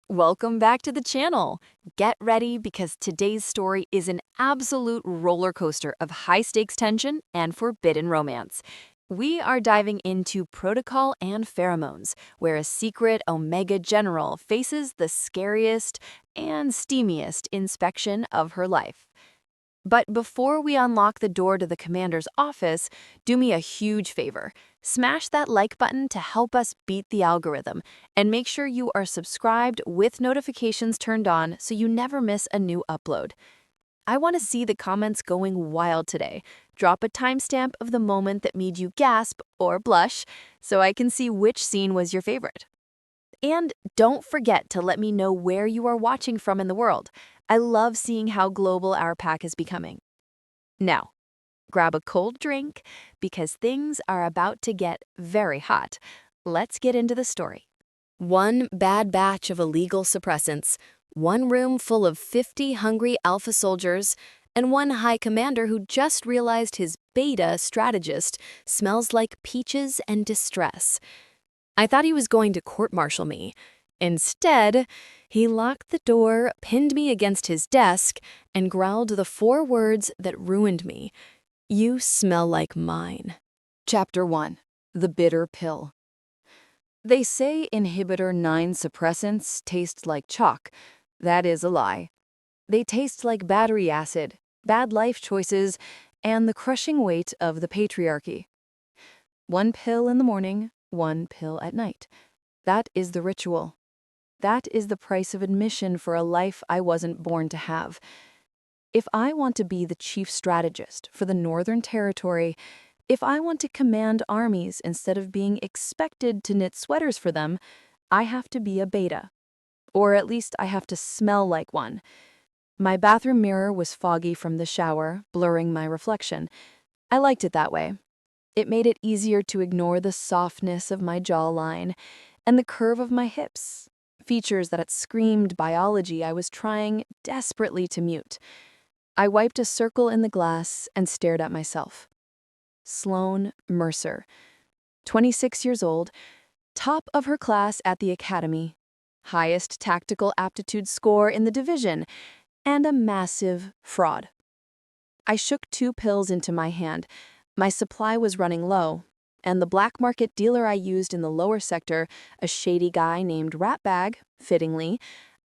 Welcome back to the channel. Get ready because today's story is an absolute roller coaster of high-stakes tension and forbidden romance. We are diving into Protocol and Pheromones, where a secret Omega general faces the scariest and steamiest inspection of her life. But before we unlock the door to the commander's office, do me a huge favor. Smash that like button to help us beat the algorithm, and make sure you are subscribed with notifications turned on so you never miss a new upload. I want to see the comments going wild today. Drop a timestamp of the moment that made you gasp or blush so I can see which scene was your favorite. And don't forget to let me know where you are watching from in the world. I love seeing how global our pack is becoming. Now, grab a cold drink because things are about to get very hot. Let's get into the story. One bad batch of illegal suppressants, one room full of 50 hungry alpha soldiers, and one high commander who just realized his beta strategist smells like peaches and distress. I thought he was going to court-martial me. Instead, he locked the door, pinned me against his desk, and growled the 4 words that ruined me. "You smell like mine." Chapter 1. The Bitter Pill. They say inhibitor 9 suppressants taste like chalk. That is a lie. They taste like battery acid, bad life choices, and the crushing weight of the patriarchy. 1 pill in the morning, 1 pill at night. That is the ritual. That is the price of admission for a life I wasn't born to have. If I want to be the chief strategist for the Northern Territory, if I want to command armies instead of being expected to knit sweaters for them, I have to be a beta. Or at least I have to smell like one. My bathroom mirror was foggy from the shower, blurring my reflection. I liked it that way. It made it easier to ignore the softness of my jawline and the curve of my hips, features that screamed biology I was trying desperately to mute. I wiped a circle in the glass and stared at myself. Sloane Mercer, 26 years old, top of her class at the academy, highest tactical aptitude score in the division, and a massive fraud. I shook 2 pills into my hand. My supply was running low, and the black market dealer I used in the lower sector, a shady guy named Ratbag, fittingly,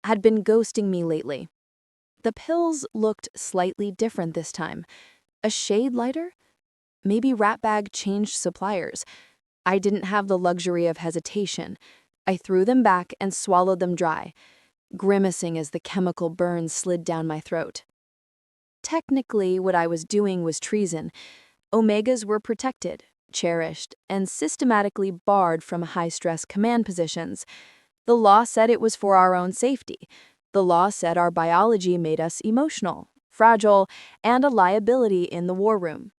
had been ghosting me lately. The pills looked slightly different this time. A shade lighter? Maybe Ratbag changed suppliers. I didn't have the luxury of hesitation. I threw them back and swallowed them dry, grimacing as the chemical burn slid down my throat. Technically, what I was doing was treason. Omegas were protected, cherished, and systematically barred from high-stress command positions. The law said it was for our own safety. The law said our biology made us emotional, fragile, and a liability in the war room.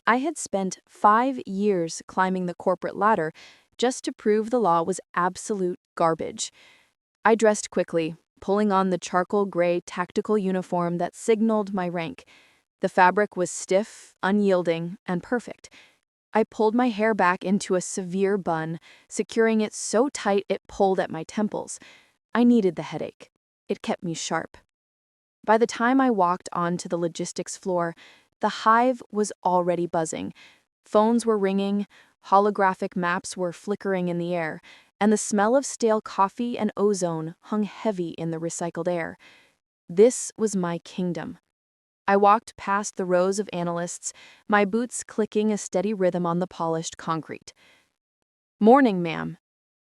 I had spent 5 years climbing the corporate ladder just to prove the law was absolute garbage. I dressed quickly, pulling on the charcoal gray tactical uniform that signaled my rank. The fabric was stiff, unyielding, and perfect. I pulled my hair back into a severe bun, securing it so tight it pulled at my temples. I needed the headache. It kept me sharp. By the time I walked onto the logistics floor, the hive was already buzzing. Phones were ringing, holographic maps were flickering in the air, and the smell of stale coffee and ozone hung heavy in the recycled air. This was my kingdom. I walked past the rows of analysts, my boots clicking a steady rhythm on the polished concrete. "Morning, ma'am,"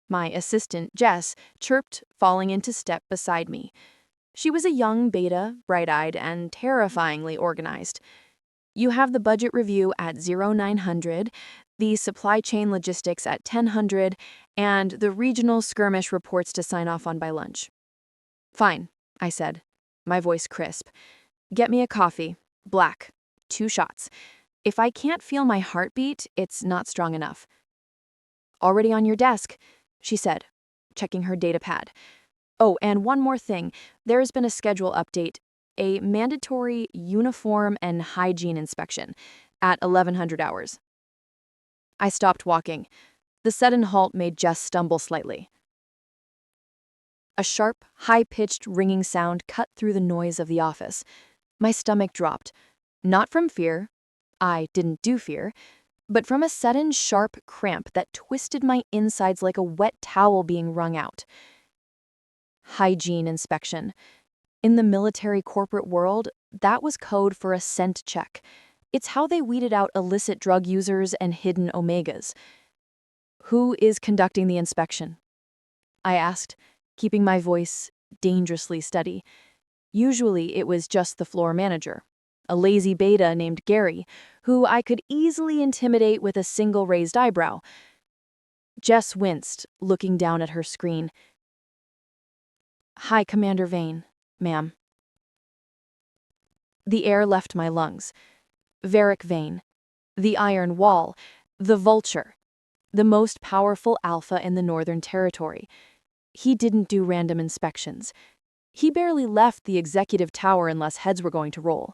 my assistant, Jess, chirped, falling into step beside me. She was a young beta, bright-eyed, and terrifyingly organized. "You have the budget review at 0900, the supply chain logistics at 1000, and the regional skirmish reports to sign off on by lunch." "Fine," I said, my voice crisp. "Get me a coffee, black, 2 shots. If I can't feel my heartbeat, it's not strong enough." "Already on your desk," she said, checking her data pad. "Oh, and one more thing. There has been a schedule update, a mandatory uniform and hygiene inspection at 1100 hours." I stopped walking. The sudden halt made Jess stumble slightly. A sharp, high-pitched ringing sound cut through the noise of the office. My stomach dropped, not from fear, I didn't do fear, but from a sudden sharp cramp that twisted my insides like a wet towel being wrung out. Hygiene Inspection. In the military corporate world, that was code for a scent check. It's how they weeded out illicit drug users and hidden omegas. "Who is conducting the inspection?" I asked, keeping my voice dangerously steady. Usually it was just the floor manager, a lazy beta named Gary, who I could easily intimidate with a single raised eyebrow. Jess winced, looking down at her screen. "High Commander Vane, ma'am." The air left my lungs. Varic Vane, the Iron Wall, the Vulture, the most powerful alpha in the Northern Territory. He didn't do random inspections. He barely left the executive tower unless heads were going to roll.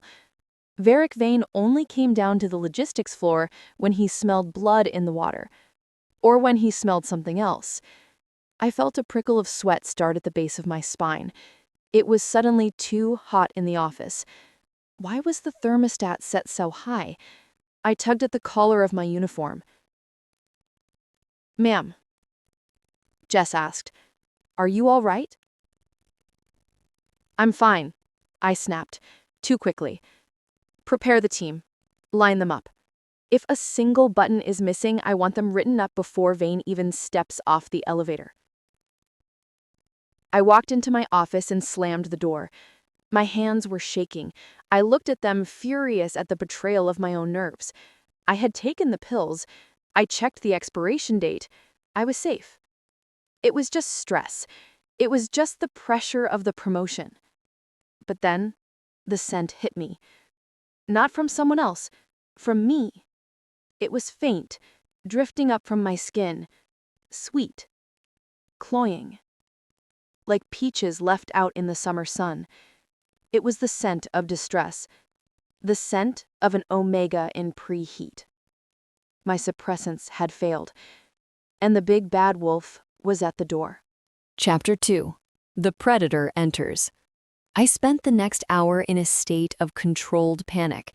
Varic Vane only came down to the logistics floor when he smelled blood in the water, or when he smelled something else. I felt a prickle of sweat start at the base of my spine. It was suddenly too hot in the office. Why was the thermostat set so high? I tugged at the collar of my uniform. "Ma'am," Jess asked, "are you all right?" "I'm fine," I snapped, too quickly. "Prepare the team. Line them up. If a single button is missing, I want them written up before Vane even steps off the elevator." I walked into my office and slammed the door. My hands were shaking. I looked at them, furious at the betrayal of my own nerves. I had taken the pills. I checked the expiration date. I was safe. It was just stress. It was just the pressure of the promotion. But then, the scent hit me. Not from someone else, from me. It was faint, drifting up from my skin. Sweet. Cloying. Like peaches left out in the summer sun. It was the scent of distress. The scent of an omega in preheat. My suppressants had failed, and the big bad wolf was at the door. Chapter 2. The Predator Enters. I spent the next hour in a state of controlled panic.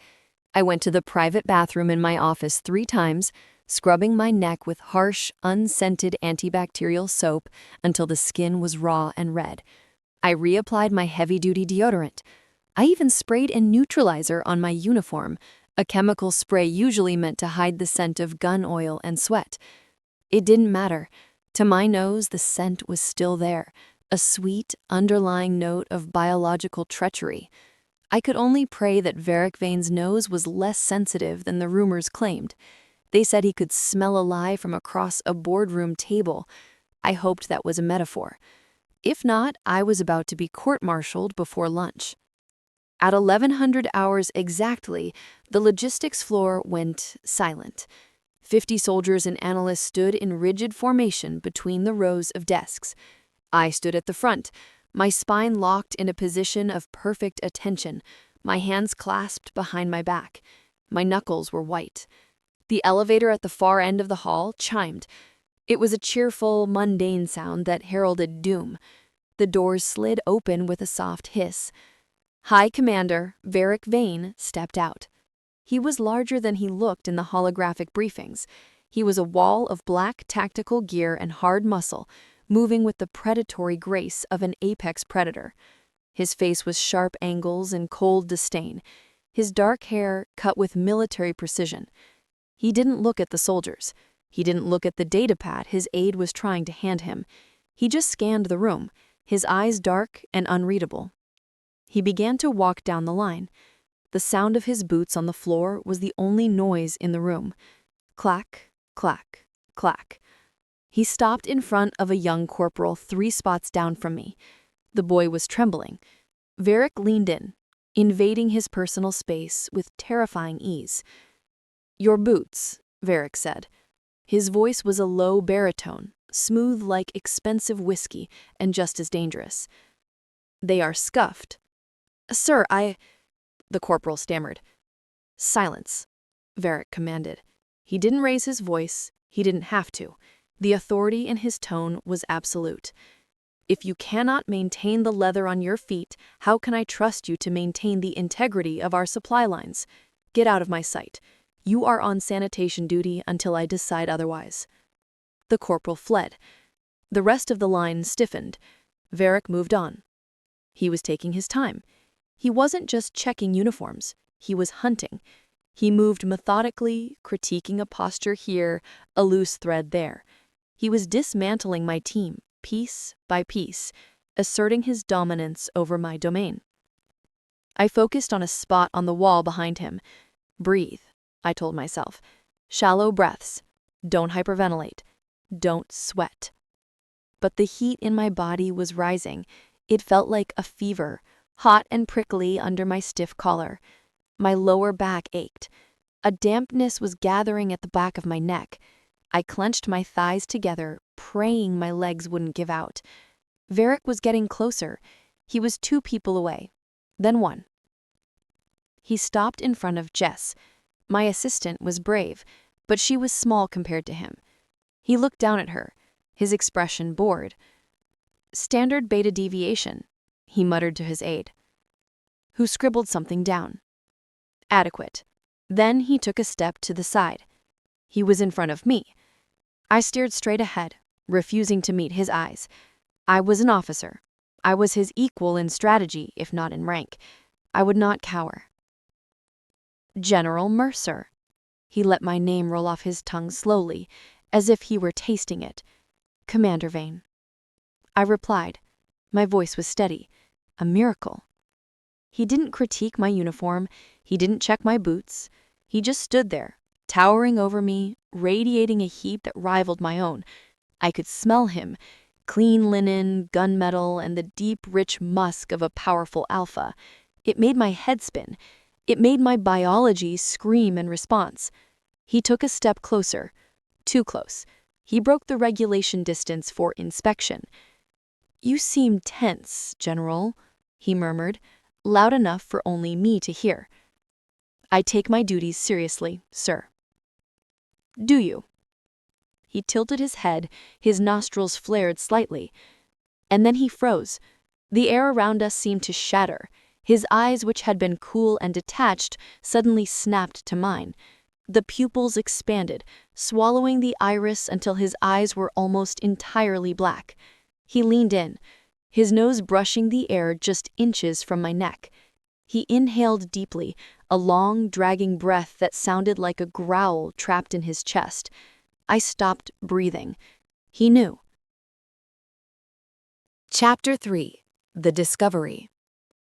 I went to the private bathroom in my office 3 times, scrubbing my neck with harsh, unscented antibacterial soap until the skin was raw and red. I reapplied my heavy-duty deodorant. I even sprayed a neutralizer on my uniform, a chemical spray usually meant to hide the scent of gun oil and sweat. It didn't matter. To my nose, the scent was still there, a sweet, underlying note of biological treachery. I could only pray that Varic Vane's nose was less sensitive than the rumors claimed. They said he could smell a lie from across a boardroom table. I hoped that was a metaphor. If not, I was about to be court-martialed before lunch. At 1100 hours exactly, the logistics floor went silent. 50 soldiers and analysts stood in rigid formation between the rows of desks. I stood at the front, my spine locked in a position of perfect attention, my hands clasped behind my back. My knuckles were white. The elevator at the far end of the hall chimed. It was a cheerful, mundane sound that heralded doom. The doors slid open with a soft hiss. High Commander Varic Vane stepped out. He was larger than he looked in the holographic briefings. He was a wall of black tactical gear and hard muscle, moving with the predatory grace of an apex predator. His face was sharp angles and cold disdain, his dark hair cut with military precision. He didn't look at the soldiers. He didn't look at the datapad his aide was trying to hand him. He just scanned the room, his eyes dark and unreadable. He began to walk down the line. The sound of his boots on the floor was the only noise in the room. Clack, clack, clack. He stopped in front of a young corporal 3 spots down from me. The boy was trembling. Varic leaned in, invading his personal space with terrifying ease. "Your boots," Varic said. His voice was a low baritone, smooth like expensive whiskey and just as dangerous. "They are scuffed." "Sir, the corporal stammered. "Silence," Varic commanded. He didn't raise his voice. He didn't have to. The authority in his tone was absolute. If you cannot maintain the leather on your feet, how can I trust you to maintain the integrity of our supply lines? Get out of my sight. You are on sanitation duty until I decide otherwise." The corporal fled. The rest of the line stiffened. Varic moved on. He was taking his time. He wasn't just checking uniforms. He was hunting. He moved methodically, critiquing a posture here, a loose thread there. He was dismantling my team, piece by piece, asserting his dominance over my domain. I focused on a spot on the wall behind him. Breathe, I told myself. Shallow breaths. Don't hyperventilate. Don't sweat. But the heat in my body was rising. It felt like a fever, hot and prickly under my stiff collar. My lower back ached. A dampness was gathering at the back of my neck. I clenched my thighs together, praying my legs wouldn't give out. Varic was getting closer. He was 2 people away. Then 1. He stopped in front of Jess. My assistant was brave, but she was small compared to him. He looked down at her, his expression bored. "Standard beta deviation," he muttered to his aide, who scribbled something down. "Adequate." Then he took a step to the side. He was in front of me. I stared straight ahead, refusing to meet his eyes. I was an officer. I was his equal in strategy, if not in rank. I would not cower. "General Mercer." He let my name roll off his tongue slowly, as if he were tasting it. "Commander Vane." I replied. My voice was steady. A miracle. He didn't critique my uniform. He didn't check my boots. He just stood there, towering over me, radiating a heat that rivaled my own. I could smell him. Clean linen, gunmetal, and the deep, rich musk of a powerful alpha. It made my head spin. It made my biology scream in response. He took a step closer. Too close. He broke the regulation distance for inspection. "You seem tense, General," he murmured, loud enough for only me to hear. "I take my duties seriously, sir." "Do you?" He tilted his head, his nostrils flared slightly. And then he froze. The air around us seemed to shatter. His eyes, which had been cool and detached, suddenly snapped to mine. The pupils expanded, swallowing the iris until his eyes were almost entirely black. He leaned in, his nose brushing the air just inches from my neck. He inhaled deeply, a long, dragging breath that sounded like a growl trapped in his chest. I stopped breathing. He knew. Chapter 3. The Discovery.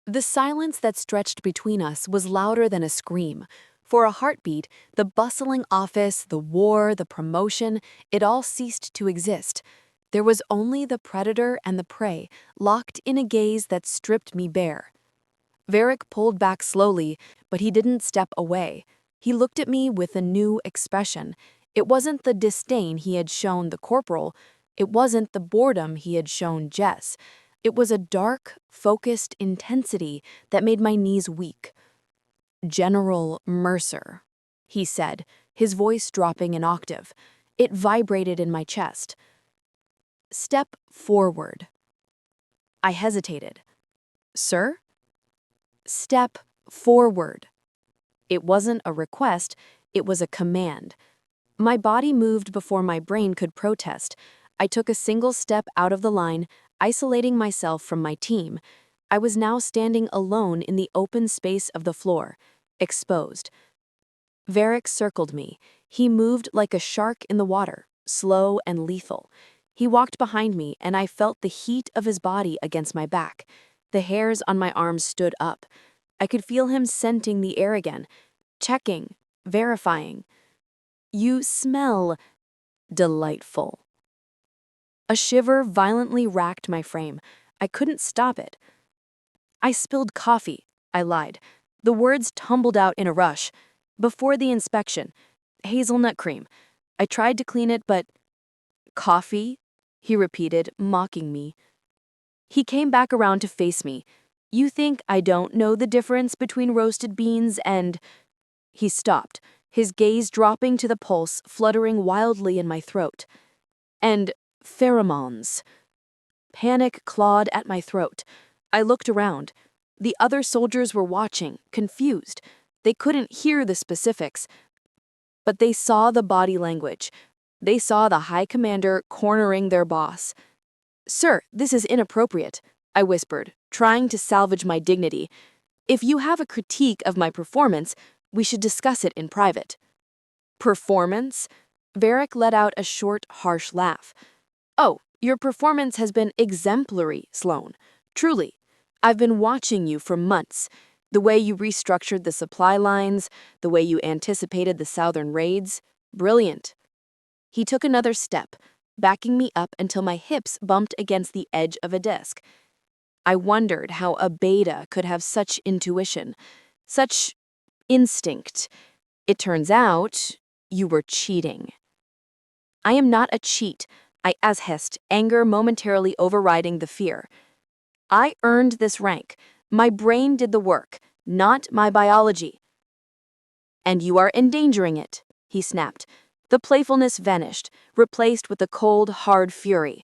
The silence that stretched between us was louder than a scream. For a heartbeat, the bustling office, the war, the promotion, it all ceased to exist. There was only the predator and the prey, locked in a gaze that stripped me bare. Varic pulled back slowly, but he didn't step away. He looked at me with a new expression. It wasn't the disdain he had shown the corporal. It wasn't the boredom he had shown Jess. It was a dark, focused intensity that made my knees weak. "General Mercer," he said, his voice dropping an octave. It vibrated in my chest. "Step forward." I hesitated. "Sir?" "Step forward." It wasn't a request, it was a command. My body moved before my brain could protest. I took a single step out of the line, isolating myself from my team. I was now standing alone in the open space of the floor, exposed. Varic circled me. He moved like a shark in the water, slow and lethal. He walked behind me, and I felt the heat of his body against my back. The hairs on my arms stood up. I could feel him scenting the air again, checking, verifying. "You smell delightful." A shiver violently racked my frame. I couldn't stop it. "I spilled coffee," I lied. The words tumbled out in a rush. "Before the inspection. Hazelnut cream. I tried to clean it, but—" "Coffee?" he repeated, mocking me. He came back around to face me. "You think I don't know the difference between roasted beans and—" He stopped, his gaze dropping to the pulse fluttering wildly in my throat. "And pheromones." Panic clawed at my throat. I looked around. The other soldiers were watching, confused. They couldn't hear the specifics, but they saw the body language. They saw the High Commander cornering their boss. "Sir, this is inappropriate," I whispered, trying to salvage my dignity. "If you have a critique of my performance, we should discuss it in private." "Performance?" Varic let out a short, harsh laugh. "Oh, your performance has been exemplary, Sloane. Truly. I've been watching you for months. The way you restructured the supply lines, the way you anticipated the southern raids. Brilliant." He took another step, backing me up until my hips bumped against the edge of a desk. I wondered how a beta could have such intuition, such instinct. "It turns out you were cheating." "I am not a cheat," I hissed, anger momentarily overriding the fear. "I earned this rank. My brain did the work, not my biology." "And you are endangering it," he snapped. The playfulness vanished, replaced with a cold, hard fury.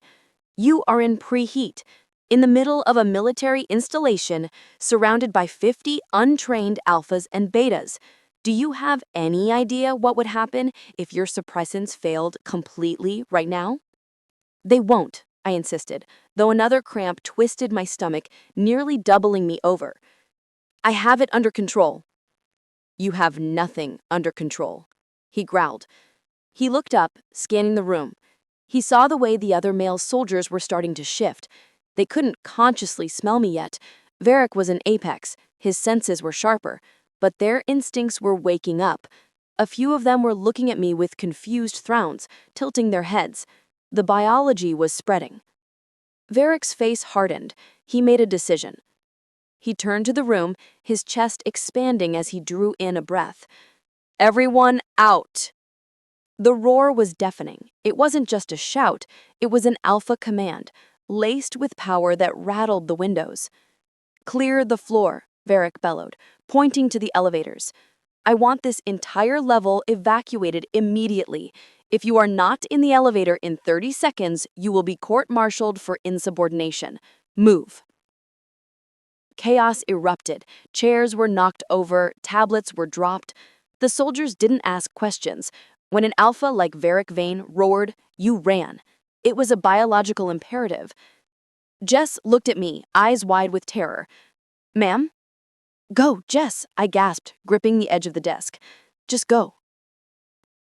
"You are in preheat, in the middle of a military installation, surrounded by 50 untrained alphas and betas. Do you have any idea what would happen if your suppressants failed completely right now?" "They won't," I insisted, though another cramp twisted my stomach, nearly doubling me over. "I have it under control." "You have nothing under control," he growled. He looked up, scanning the room. He saw the way the other male soldiers were starting to shift. They couldn't consciously smell me yet. Varic was an apex, his senses were sharper, but their instincts were waking up. A few of them were looking at me with confused frowns, tilting their heads. The biology was spreading. Varic's face hardened. He made a decision. He turned to the room, his chest expanding as he drew in a breath. "Everyone out!" The roar was deafening. It wasn't just a shout, it was an alpha command, laced with power that rattled the windows. "Clear the floor," Varic bellowed, pointing to the elevators. "I want this entire level evacuated immediately. If you are not in the elevator in 30 seconds, you will be court-martialed for insubordination. Move." Chaos erupted. Chairs were knocked over, tablets were dropped. The soldiers didn't ask questions. When an alpha like Varic Vane roared, you ran. It was a biological imperative. Jess looked at me, eyes wide with terror. "Ma'am?" "Go, Jess," I gasped, gripping the edge of the desk. "Just go."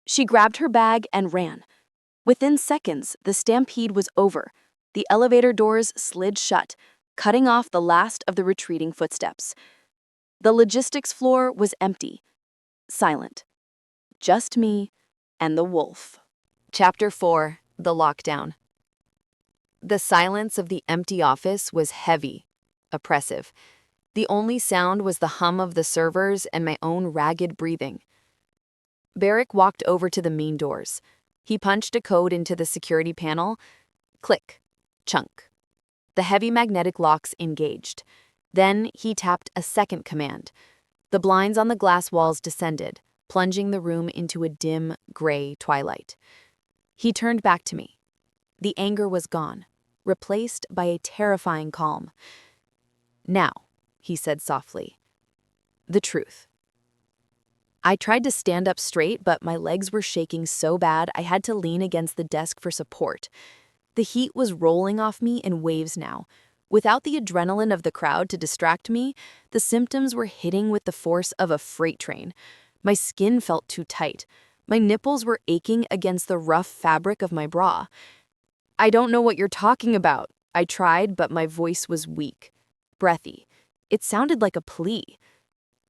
She grabbed her bag and ran. Within seconds, the stampede was over. The elevator doors slid shut, cutting off the last of the retreating footsteps. The logistics floor was empty, silent. Just me and the wolf. Chapter 4: The Lockdown. The silence of the empty office was heavy, oppressive. The only sound was the hum of the servers and my own ragged breathing. Varic walked over to the main doors. He punched a code into the security panel. Click. Chunk. The heavy magnetic locks engaged. Then he tapped a second command. The blinds on the glass walls descended, plunging the room into a dim, gray twilight. He turned back to me. The anger was gone, replaced by a terrifying calm. "Now," he said softly, "the truth." I tried to stand up straight, but my legs were shaking so bad I had to lean against the desk for support. The heat was rolling off me in waves now. Without the adrenaline of the crowd to distract me, the symptoms were hitting with the force of a freight train. My skin felt too tight. My nipples were aching against the rough fabric of my bra. "I don't know what you're talking about." I tried, but my voice was weak, breathy. It sounded like a plea.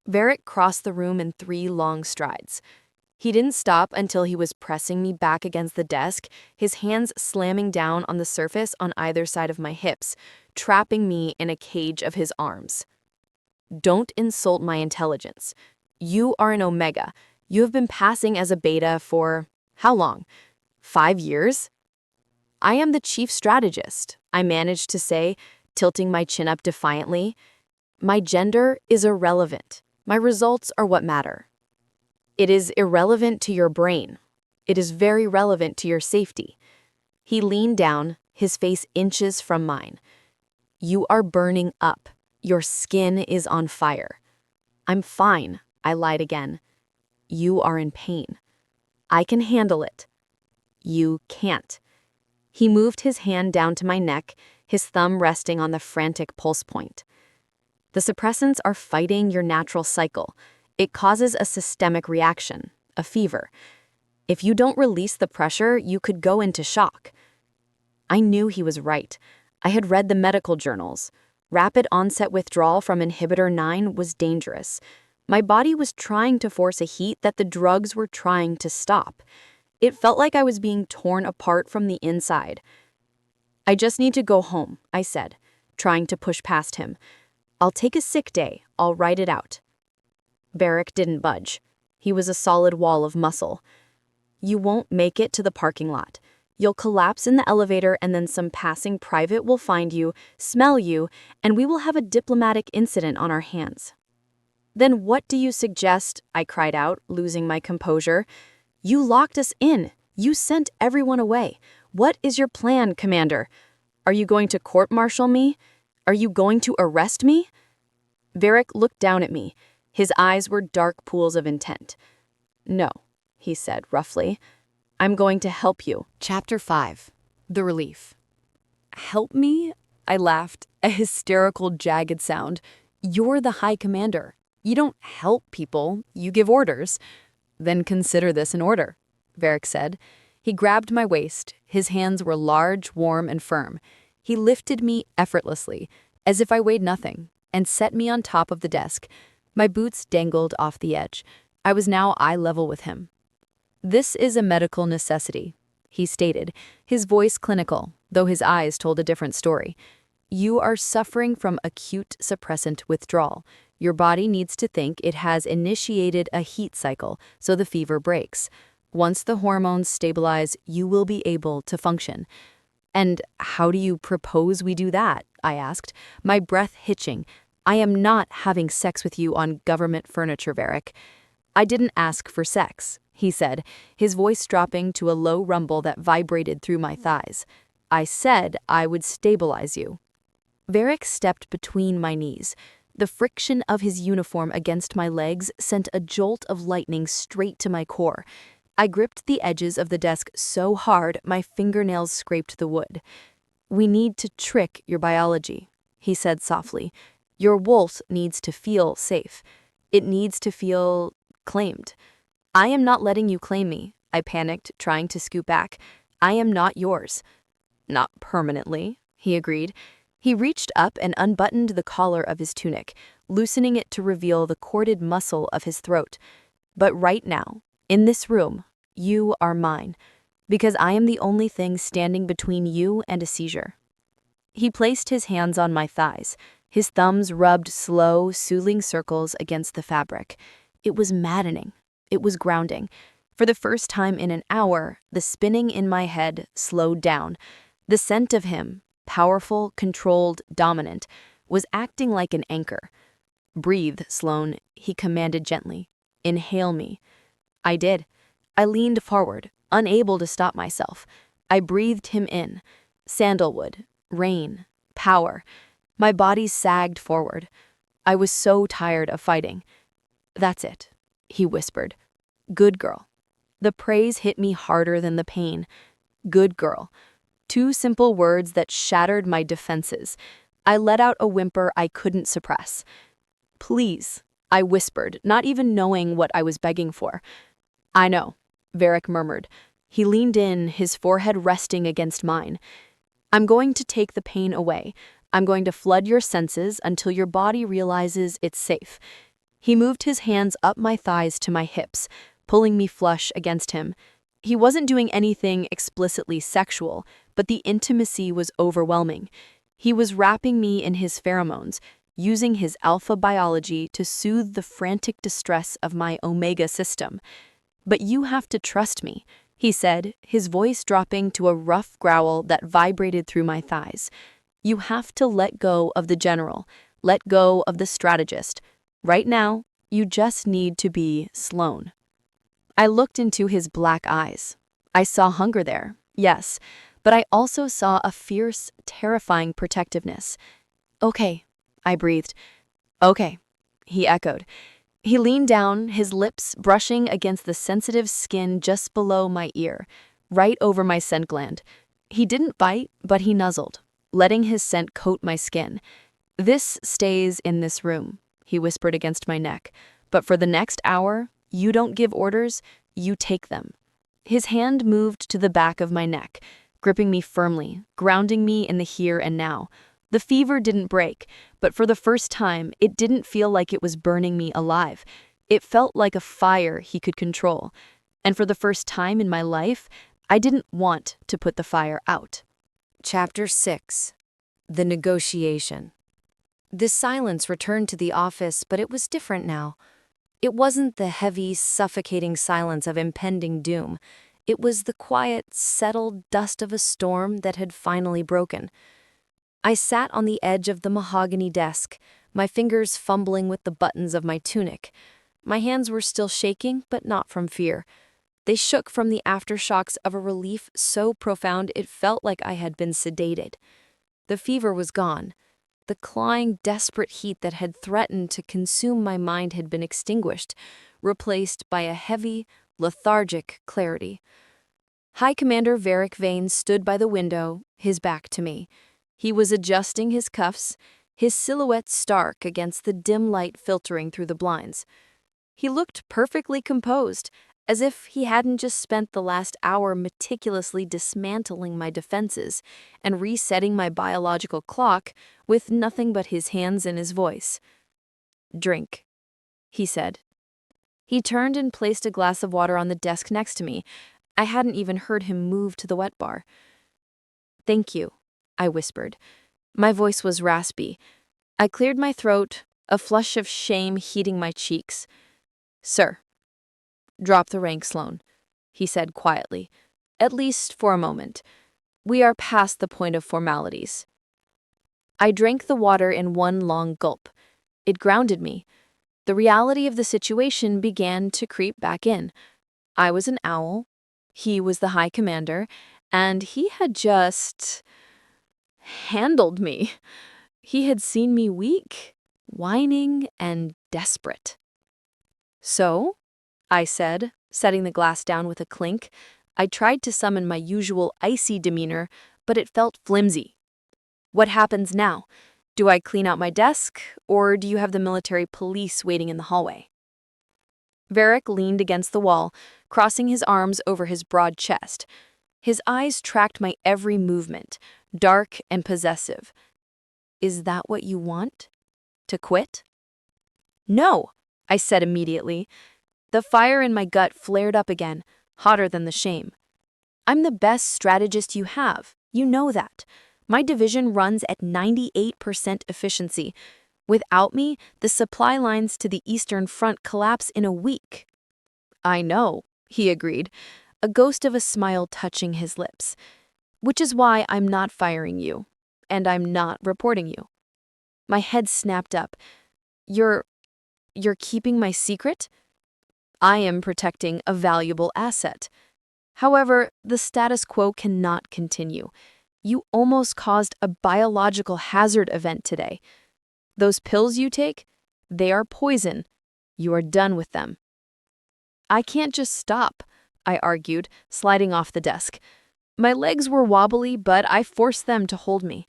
Varic crossed the room in 3 long strides. He didn't stop until he was pressing me back against the desk, his hands slamming down on the surface on either side of my hips, trapping me in a cage of his arms. "Don't insult my intelligence. You are an Omega. You have been passing as a beta for how long? 5 years?" "I am the chief strategist," I managed to say, tilting my chin up defiantly. "My gender is irrelevant. My results are what matter." "It is irrelevant to your brain. It is very relevant to your safety." He leaned down, his face inches from mine. "You are burning up. Your skin is on fire." "I'm fine," I lied again. "You are in pain." "I can handle it." "You can't." He moved his hand down to my neck, his thumb resting on the frantic pulse point. "The suppressants are fighting your natural cycle. It causes a systemic reaction, a fever. If you don't release the pressure, you could go into shock." I knew he was right. I had read the medical journals. Rapid onset withdrawal from inhibitor 9 was dangerous. My body was trying to force a heat that the drugs were trying to stop. It felt like I was being torn apart from the inside. "I just need to go home," I said, trying to push past him. "I'll take a sick day. I'll write it out." Varic didn't budge. He was a solid wall of muscle. "You won't make it to the parking lot. You'll collapse in the elevator and then some passing private will find you, smell you, and we will have a diplomatic incident on our hands." "Then what do you suggest?" I cried out, losing my composure. "You locked us in. You sent everyone away. What is your plan, Commander? Are you going to court-martial me? Are you going to arrest me?" Varic looked down at me. His eyes were dark pools of intent. "No," he said roughly. "I'm going to help you." Chapter 5. The Relief. "Help me?" I laughed, a hysterical, jagged sound. "You're the High Commander. You don't help people, you give orders." "Then consider this an order," Varic said. He grabbed my waist. His hands were large, warm, and firm. He lifted me effortlessly, as if I weighed nothing, and set me on top of the desk. My boots dangled off the edge. I was now eye level with him. "This is a medical necessity," he stated, his voice clinical, though his eyes told a different story. "You are suffering from acute suppressant withdrawal. Your body needs to think it has initiated a heat cycle, so the fever breaks. Once the hormones stabilize, you will be able to function." "And how do you propose we do that?" I asked, my breath hitching. "I am not having sex with you on government furniture, Varic." "I didn't ask for sex," he said, his voice dropping to a low rumble that vibrated through my thighs. "I said I would stabilize you." Varic stepped between my knees. The friction of his uniform against my legs sent a jolt of lightning straight to my core. I gripped the edges of the desk so hard my fingernails scraped the wood. "We need to trick your biology," he said softly. "Your wolf needs to feel safe. It needs to feel claimed." "I am not letting you claim me," I panicked, trying to scoot back. "I am not yours." "Not permanently," he agreed. He reached up and unbuttoned the collar of his tunic, loosening it to reveal the corded muscle of his throat. "But right now, in this room, you are mine, because I am the only thing standing between you and a seizure." He placed his hands on my thighs. His thumbs rubbed slow, soothing circles against the fabric. It was maddening. It was grounding. For the first time in an hour, the spinning in my head slowed down. The scent of him, powerful, controlled, dominant, was acting like an anchor. "Breathe, Sloane," he commanded gently. "Inhale me." I did. I leaned forward, unable to stop myself. I breathed him in. Sandalwood, rain, power. My body sagged forward. I was so tired of fighting. "That's it," he whispered. "Good girl." The praise hit me harder than the pain. Good girl. Two simple words that shattered my defenses. I let out a whimper I couldn't suppress. "Please," I whispered, not even knowing what I was begging for. "I know," Varic murmured. He leaned in, his forehead resting against mine. "I'm going to take the pain away. I'm going to flood your senses until your body realizes it's safe." He moved his hands up my thighs to my hips, pulling me flush against him. He wasn't doing anything explicitly sexual, but the intimacy was overwhelming. He was wrapping me in his pheromones, using his alpha biology to soothe the frantic distress of my omega system. "But you have to trust me," he said, his voice dropping to a rough growl that vibrated through my thighs. "You have to let go of the general, let go of the strategist. Right now, you just need to be Sloane." I looked into his black eyes. I saw hunger there, yes, but I also saw a fierce, terrifying protectiveness. "Okay," I breathed. "Okay," he echoed. He leaned down, his lips brushing against the sensitive skin just below my ear, right over my scent gland. He didn't bite, but he nuzzled, letting his scent coat my skin. "This stays in this room," he whispered against my neck. "But for the next hour, you don't give orders, you take them." His hand moved to the back of my neck, gripping me firmly, grounding me in the here and now. The fever didn't break, but for the first time, it didn't feel like it was burning me alive. It felt like a fire he could control. And for the first time in my life, I didn't want to put the fire out. Chapter 6. The Negotiation. This silence returned to the office, but it was different now. It wasn't the heavy, suffocating silence of impending doom. It was the quiet, settled dust of a storm that had finally broken. I sat on the edge of the mahogany desk, my fingers fumbling with the buttons of my tunic. My hands were still shaking, but not from fear. They shook from the aftershocks of a relief so profound it felt like I had been sedated. The fever was gone. The clawing, desperate heat that had threatened to consume my mind had been extinguished, replaced by a heavy, lethargic clarity. High Commander Varic Vane stood by the window, his back to me. He was adjusting his cuffs, his silhouette stark against the dim light filtering through the blinds. He looked perfectly composed, as if he hadn't just spent the last hour meticulously dismantling my defenses and resetting my biological clock with nothing but his hands and his voice. "Drink," he said. He turned and placed a glass of water on the desk next to me. I hadn't even heard him move to the wet bar. "Thank you," I whispered. My voice was raspy. I cleared my throat, a flush of shame heating my cheeks. "Sir." "Drop the rank, Sloane," he said quietly, "at least for a moment. We are past the point of formalities." I drank the water in one long gulp. It grounded me. The reality of the situation began to creep back in. I was an owl, he was the High Commander, and he had just handled me. He had seen me weak, whining, and desperate. "So?" I said, setting the glass down with a clink. I tried to summon my usual icy demeanor, but it felt flimsy. "What happens now? Do I clean out my desk, or do you have the military police waiting in the hallway?" Varic leaned against the wall, crossing his arms over his broad chest. His eyes tracked my every movement, dark and possessive. "Is that what you want? To quit?" "No," I said immediately. The fire in my gut flared up again, hotter than the shame. "I'm the best strategist you have. You know that. My division runs at 98% efficiency. Without me, the supply lines to the Eastern Front collapse in a week." "I know," he agreed, a ghost of a smile touching his lips. "Which is why I'm not firing you, and I'm not reporting you." My head snapped up. You're keeping my secret?" "I am protecting a valuable asset. However, the status quo cannot continue. You almost caused a biological hazard event today. Those pills you take, they are poison. You are done with them." "I can't just stop," I argued, sliding off the desk. My legs were wobbly, but I forced them to hold me.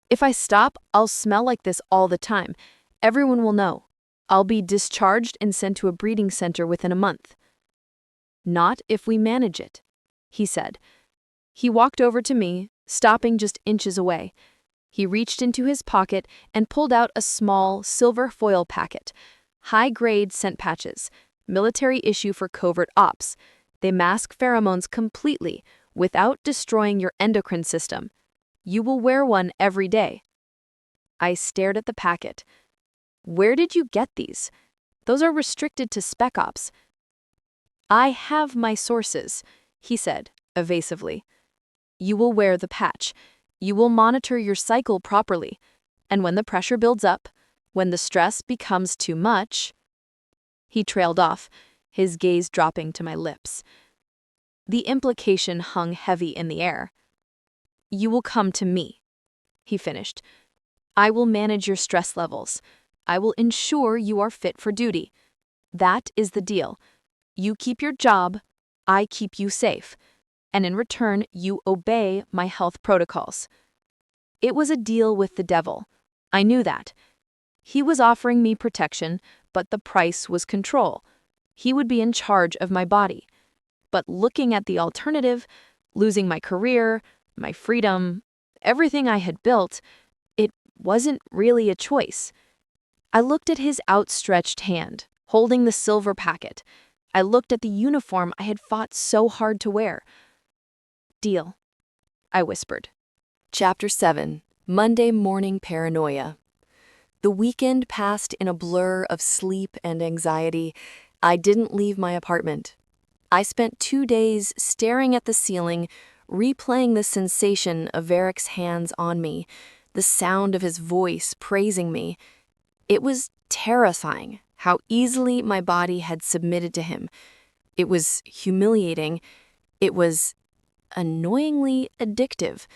"If I stop, I'll smell like this all the time. Everyone will know. I'll be discharged and sent to a breeding center within a month." "Not if we manage it," he said. He walked over to me, stopping just inches away. He reached into his pocket and pulled out a small, silver foil packet. High-grade scent patches, military issue for covert ops. They mask pheromones completely, without destroying your endocrine system. You will wear one every day. I stared at the packet. "Where did you get these? Those are restricted to spec ops." "I have my sources," he said, evasively. "You will wear the patch. You will monitor your cycle properly. And when the pressure builds up, when the stress becomes too much..." He trailed off, his gaze dropping to my lips. The implication hung heavy in the air. You will come to me, he finished. I will manage your stress levels. I will ensure you are fit for duty. That is the deal. You keep your job, I keep you safe, and in return, you obey my health protocols. It was a deal with the devil. I knew that. He was offering me protection, but the price was control. He would be in charge of my body. But looking at the alternative, losing my career, my freedom, everything I had built, it wasn't really a choice. I looked at his outstretched hand, holding the silver packet. I looked at the uniform I had fought so hard to wear. Deal, I whispered. Chapter 7, Monday Morning Paranoia. The weekend passed in a blur of sleep and anxiety. I didn't leave my apartment. I spent 2 days staring at the ceiling, replaying the sensation of Varic's hands on me, the sound of his voice praising me. It was terrifying how easily my body had submitted to him. It was humiliating. It was annoyingly addictive.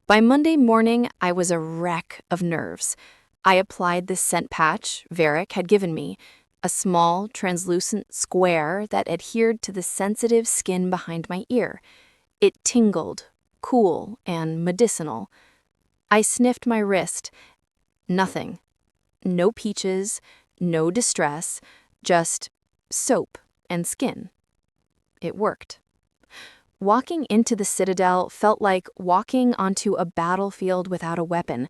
By Monday morning, I was a wreck of nerves. I applied the scent patch Varic had given me, a small, translucent square that adhered to the sensitive skin behind my ear. It tingled, cool, and medicinal. I sniffed my wrist. Nothing. No peaches, no distress, just soap and skin. It worked. Walking into the Citadel felt like walking onto a battlefield without a weapon.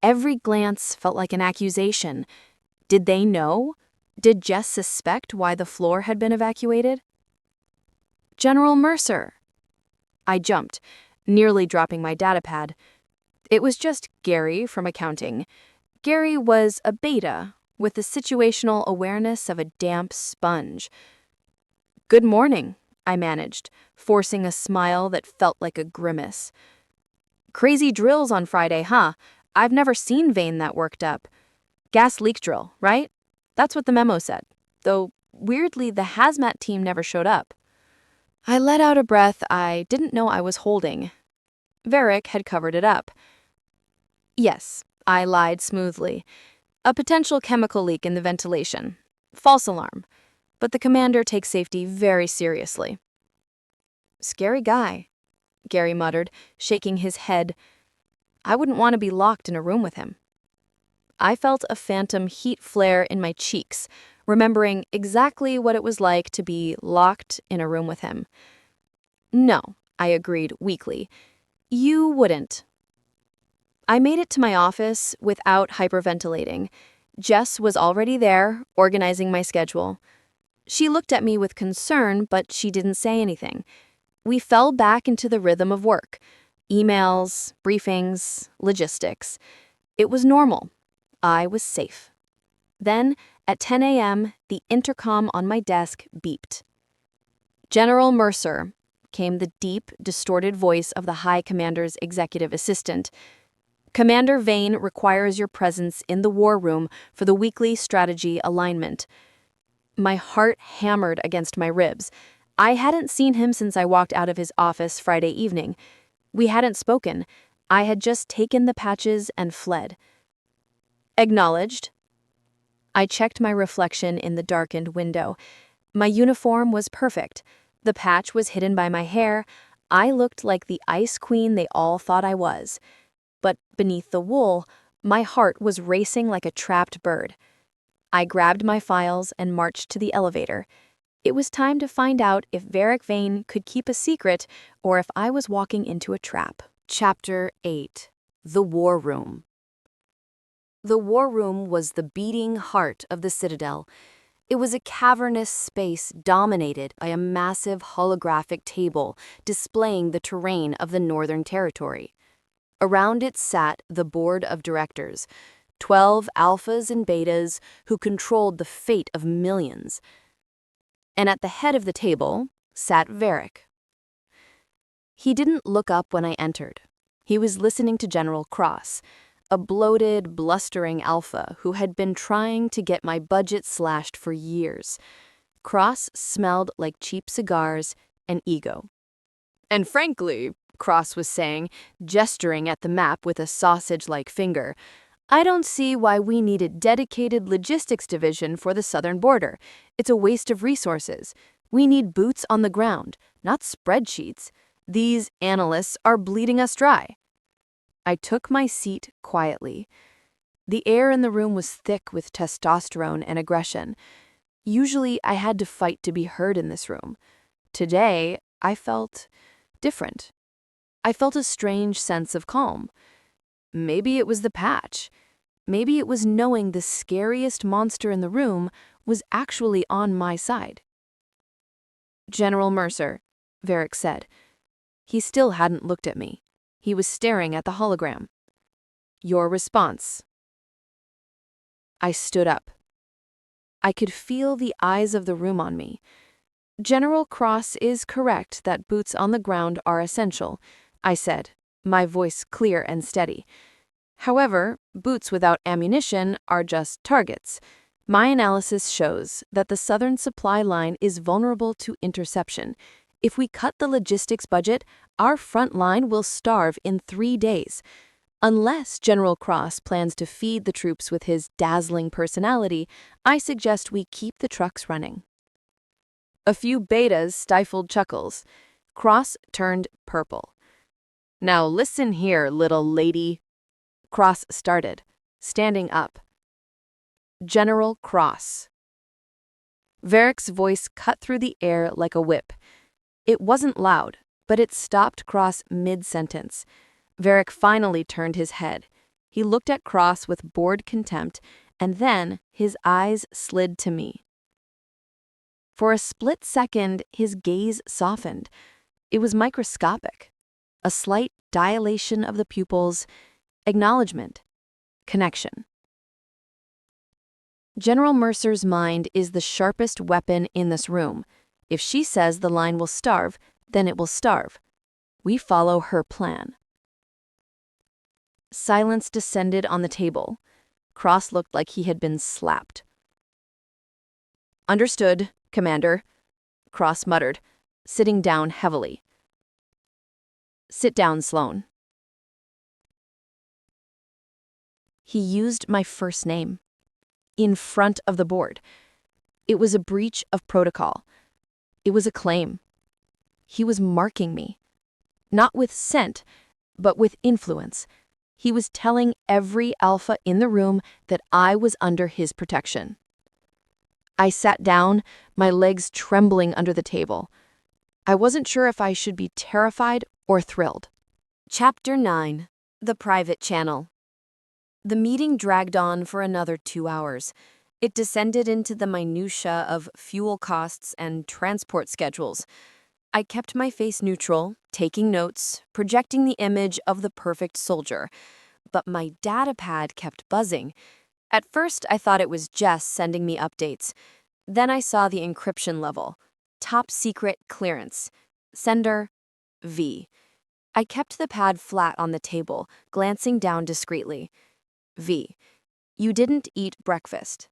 Every glance felt like an accusation. Did they know? Did Jess suspect why the floor had been evacuated? General Mercer. I jumped, nearly dropping my datapad. It was just Gary from accounting. Gary was a beta, with the situational awareness of a damp sponge. Good morning, I managed, forcing a smile that felt like a grimace. Crazy drills on Friday, huh? I've never seen Vane that worked up. Gas leak drill, right? That's what the memo said. Though, weirdly, the hazmat team never showed up. I let out a breath I didn't know I was holding. Varic had covered it up. Yes, I lied smoothly. A potential chemical leak in the ventilation. False alarm. But the commander takes safety very seriously. Scary guy, Gary muttered, shaking his head. I wouldn't want to be locked in a room with him. I felt a phantom heat flare in my cheeks, remembering exactly what it was like to be locked in a room with him. No, I agreed weakly. You wouldn't. I made it to my office without hyperventilating. Jess was already there, organizing my schedule. She looked at me with concern, but she didn't say anything. We fell back into the rhythm of work. Emails, briefings, logistics. It was normal. I was safe. Then, at 10 a.m., the intercom on my desk beeped. General Mercer, came the deep, distorted voice of the High Commander's executive assistant. Commander Vane requires your presence in the war room for the weekly strategy alignment. My heart hammered against my ribs. I hadn't seen him since I walked out of his office Friday evening. We hadn't spoken. I had just taken the patches and fled. Acknowledged. I checked my reflection in the darkened window. My uniform was perfect. The patch was hidden by my hair. I looked like the ice queen they all thought I was. But beneath the wool, my heart was racing like a trapped bird. I grabbed my files and marched to the elevator. It was time to find out if Varic Vane could keep a secret or if I was walking into a trap. Chapter 8. The War Room. The War Room was the beating heart of the Citadel. It was a cavernous space dominated by a massive holographic table displaying the terrain of the Northern Territory. Around it sat the board of directors, 12 alphas and betas who controlled the fate of millions. And at the head of the table sat Varic. He didn't look up when I entered. He was listening to General Cross, a bloated, blustering alpha who had been trying to get my budget slashed for years. Cross smelled like cheap cigars and ego. And frankly, Cross was saying, gesturing at the map with a sausage-like finger. I don't see why we need a dedicated logistics division for the southern border. It's a waste of resources. We need boots on the ground, not spreadsheets. These analysts are bleeding us dry. I took my seat quietly. The air in the room was thick with testosterone and aggression. Usually, I had to fight to be heard in this room. Today, I felt different. I felt a strange sense of calm. Maybe it was the patch. Maybe it was knowing the scariest monster in the room was actually on my side. General Mercer, Varic said. He still hadn't looked at me. He was staring at the hologram. Your response. I stood up. I could feel the eyes of the room on me. General Cross is correct that boots on the ground are essential, I said, my voice clear and steady. However, boots without ammunition are just targets. My analysis shows that the southern supply line is vulnerable to interception. If we cut the logistics budget, our front line will starve in 3 days. Unless General Cross plans to feed the troops with his dazzling personality, I suggest we keep the trucks running. A few betas stifled chuckles. Cross turned purple. Now listen here, little lady. Cross started, standing up. General Cross. Varic's voice cut through the air like a whip. It wasn't loud, but it stopped Cross mid-sentence. Varic finally turned his head. He looked at Cross with bored contempt, and then his eyes slid to me. For a split second, his gaze softened. It was microscopic. A slight dilation of the pupils, acknowledgement, connection. General Mercer's mind is the sharpest weapon in this room. If she says the line will starve, then it will starve. We follow her plan. Silence descended on the table. Cross looked like he had been slapped. Understood, Commander, Cross muttered, sitting down heavily. Sit down, Sloane. He used my first name. In front of the board. It was a breach of protocol. It was a claim. He was marking me. Not with scent, but with influence. He was telling every alpha in the room that I was under his protection. I sat down, my legs trembling under the table. I wasn't sure if I should be terrified or thrilled. Chapter 9. The Private Channel. The meeting dragged on for another 2 hours. It descended into the minutiae of fuel costs and transport schedules. I kept my face neutral, taking notes, projecting the image of the perfect soldier. But my data pad kept buzzing. At first, I thought it was Jess sending me updates. Then I saw the encryption level. Top secret clearance. Sender, V. I kept the pad flat on the table, glancing down discreetly. V. You didn't eat breakfast.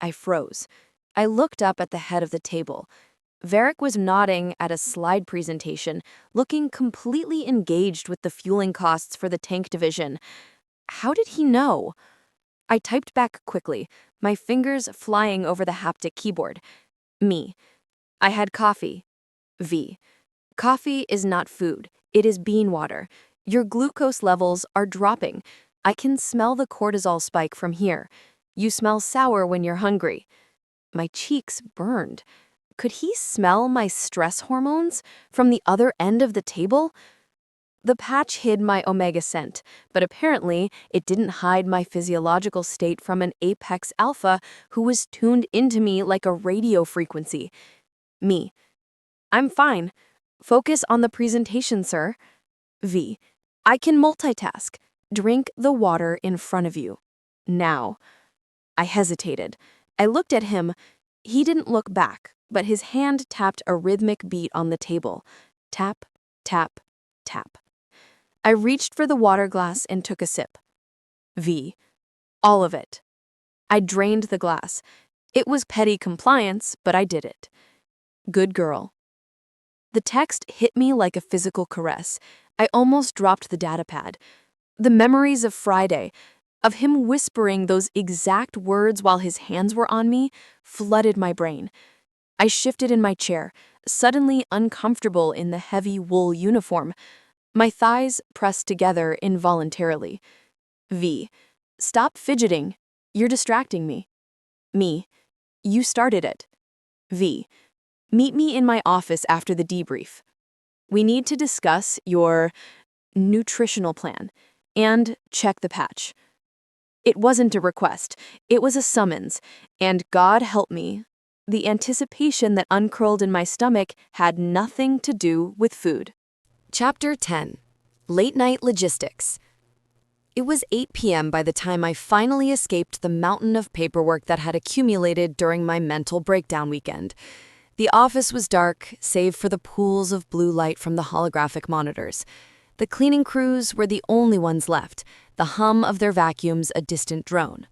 I froze. I looked up at the head of the table. Varic was nodding at a slide presentation, looking completely engaged with the fueling costs for the tank division. How did he know? I typed back quickly, my fingers flying over the haptic keyboard. Me. I had coffee. V. Coffee is not food. It is bean water. Your glucose levels are dropping. I can smell the cortisol spike from here. You smell sour when you're hungry. My cheeks burned. Could he smell my stress hormones from the other end of the table? The patch hid my omega scent, but apparently it didn't hide my physiological state from an apex alpha who was tuned into me like a radio frequency. Me. I'm fine. Focus on the presentation, sir. V. I can multitask. Drink the water in front of you. Now. I hesitated. I looked at him. He didn't look back, but his hand tapped a rhythmic beat on the table. Tap, tap, tap. I reached for the water glass and took a sip. V. All of it. I drained the glass. It was petty compliance, but I did it. Good girl. The text hit me like a physical caress. I almost dropped the datapad. The memories of Friday, of him whispering those exact words while his hands were on me, flooded my brain. I shifted in my chair, suddenly uncomfortable in the heavy wool uniform. My thighs pressed together involuntarily. V. Stop fidgeting. You're distracting me. Me. You started it. V. Meet me in my office after the debrief. We need to discuss your nutritional plan and check the patch. It wasn't a request, it was a summons, and God help me, the anticipation that uncurled in my stomach had nothing to do with food. Chapter 10. Late Night Logistics. It was 8 p.m. by the time I finally escaped the mountain of paperwork that had accumulated during my mental breakdown weekend. The office was dark, save for the pools of blue light from the holographic monitors. The cleaning crews were the only ones left, the hum of their vacuums a distant drone.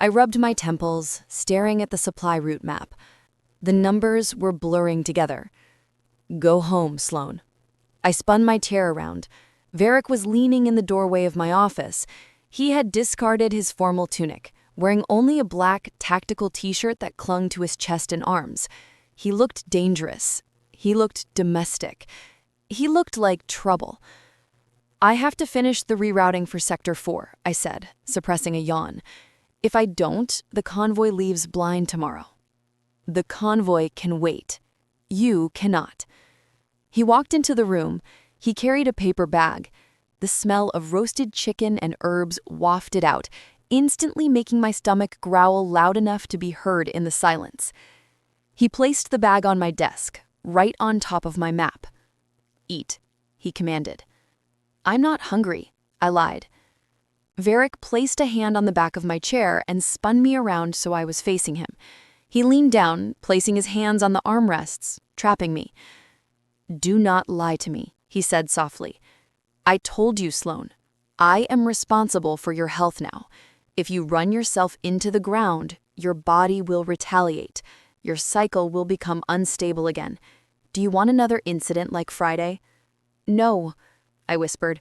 I rubbed my temples, staring at the supply route map. The numbers were blurring together. Go home, Sloane. I spun my chair around. Varic was leaning in the doorway of my office. He had discarded his formal tunic, wearing only a black, tactical t-shirt that clung to his chest and arms. He looked dangerous. He looked domestic. He looked like trouble. I have to finish the rerouting for Sector 4, I said, suppressing a yawn. If I don't, the convoy leaves blind tomorrow. The convoy can wait. You cannot. He walked into the room. He carried a paper bag. The smell of roasted chicken and herbs wafted out, instantly making my stomach growl loud enough to be heard in the silence. He placed the bag on my desk, right on top of my map. Eat, he commanded. I'm not hungry, I lied. Varic placed a hand on the back of my chair and spun me around so I was facing him. He leaned down, placing his hands on the armrests, trapping me. Do not lie to me, he said softly. I told you, Sloane. I am responsible for your health now. If you run yourself into the ground, your body will retaliate. Your cycle will become unstable again. Do you want another incident like Friday? No, I whispered.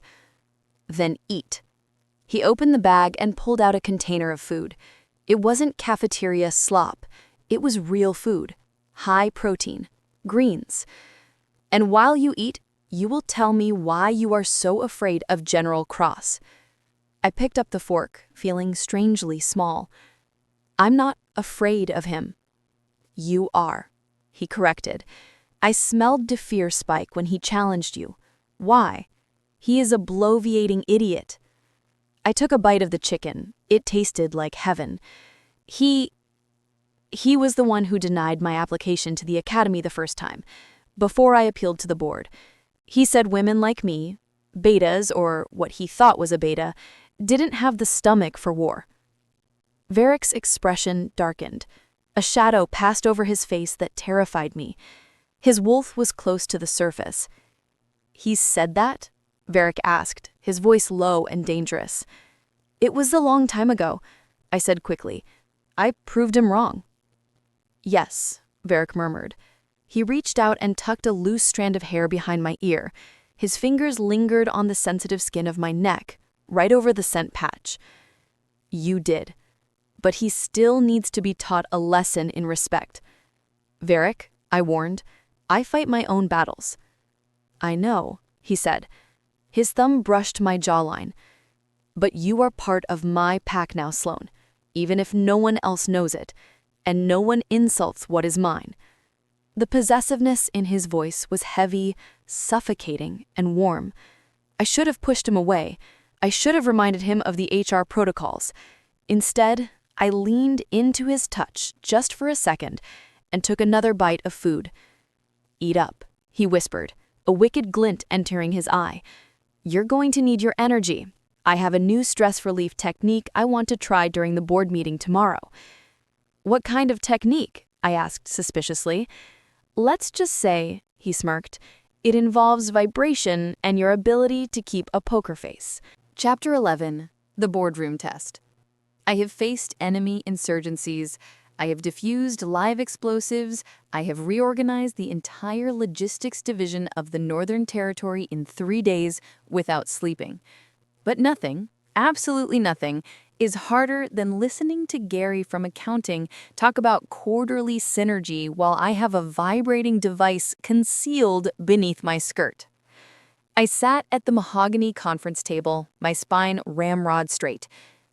Then eat. He opened the bag and pulled out a container of food. It wasn't cafeteria slop. It was real food. High protein. Greens. And while you eat, you will tell me why you are so afraid of General Cross. I picked up the fork, feeling strangely small. I'm not afraid of him. You are, he corrected. I smelled the fear spike when he challenged you. Why? He is a bloviating idiot. I took a bite of the chicken. It tasted like heaven. He was the one who denied my application to the academy the first time, before I appealed to the board. He said women like me, betas, or what he thought was a beta, didn't have the stomach for war. Varic's expression darkened. A shadow passed over his face that terrified me. His wolf was close to the surface. He said that? Varic asked, his voice low and dangerous. It was a long time ago, I said quickly. I proved him wrong. Yes, Varic murmured. He reached out and tucked a loose strand of hair behind my ear. His fingers lingered on the sensitive skin of my neck, right over the scent patch. You did. But he still needs to be taught a lesson in respect. Varic, I warned, I fight my own battles. I know, he said. His thumb brushed my jawline. But you are part of my pack now, Sloane, even if no one else knows it, and no one insults what is mine. The possessiveness in his voice was heavy, suffocating, and warm. I should have pushed him away. I should have reminded him of the HR protocols. Instead, I leaned into his touch just for a second and took another bite of food. Eat up, he whispered, a wicked glint entering his eye. You're going to need your energy. I have a new stress relief technique I want to try during the board meeting tomorrow. What kind of technique? I asked suspiciously. Let's just say, he smirked, it involves vibration and your ability to keep a poker face. Chapter 11. The Boardroom Test. I have faced enemy insurgencies. I have diffused live explosives. I have reorganized the entire logistics division of the Northern Territory in 3 days without sleeping. But nothing, absolutely nothing, is harder than listening to Gary from accounting talk about quarterly synergy while I have a vibrating device concealed beneath my skirt. I sat at the mahogany conference table, my spine ramrod straight.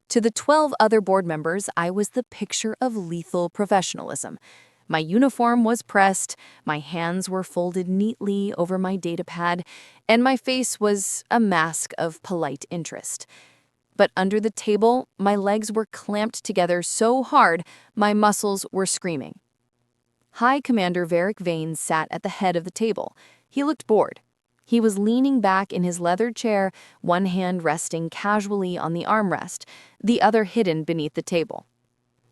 To the 12 other board members, I was the picture of lethal professionalism. My uniform was pressed, my hands were folded neatly over my datapad, and my face was a mask of polite interest. But under the table, my legs were clamped together so hard, my muscles were screaming. High Commander Varic Vane sat at the head of the table. He looked bored. He was leaning back in his leather chair, one hand resting casually on the armrest, the other hidden beneath the table.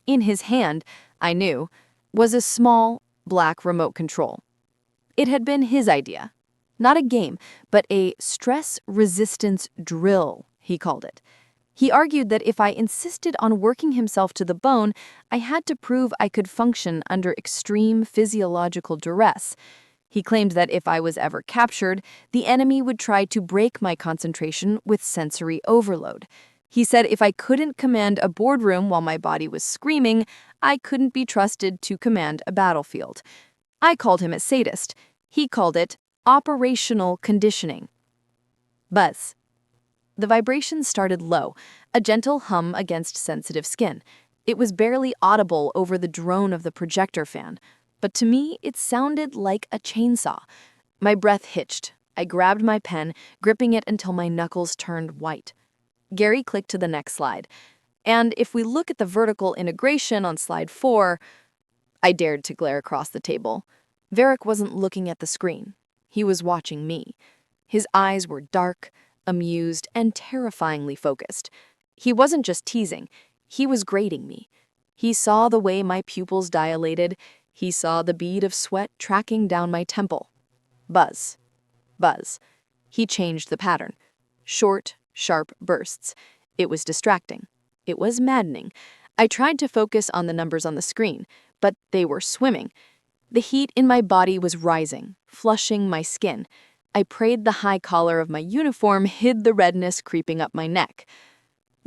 In his hand, I knew, was a small, black remote control. It had been his idea. Not a game, but a stress resistance drill, he called it. He argued that if I insisted on working himself to the bone, I had to prove I could function under extreme physiological duress. He claimed that if I was ever captured, the enemy would try to break my concentration with sensory overload. He said if I couldn't command a boardroom while my body was screaming, I couldn't be trusted to command a battlefield. I called him a sadist. He called it operational conditioning. Buzz. The vibration started low, a gentle hum against sensitive skin. It was barely audible over the drone of the projector fan, but to me it sounded like a chainsaw. My breath hitched. I grabbed my pen, gripping it until my knuckles turned white. Gary clicked to the next slide. And if we look at the vertical integration on slide 4, I dared to glare across the table. Varic wasn't looking at the screen. He was watching me. His eyes were dark, amused, and terrifyingly focused. He wasn't just teasing. He was grading me. He saw the way my pupils dilated. He saw the bead of sweat tracking down my temple. Buzz. Buzz. He changed the pattern. Short, sharp bursts. It was distracting. It was maddening. I tried to focus on the numbers on the screen, but they were swimming. The heat in my body was rising, flushing my skin. I prayed the high collar of my uniform hid the redness creeping up my neck.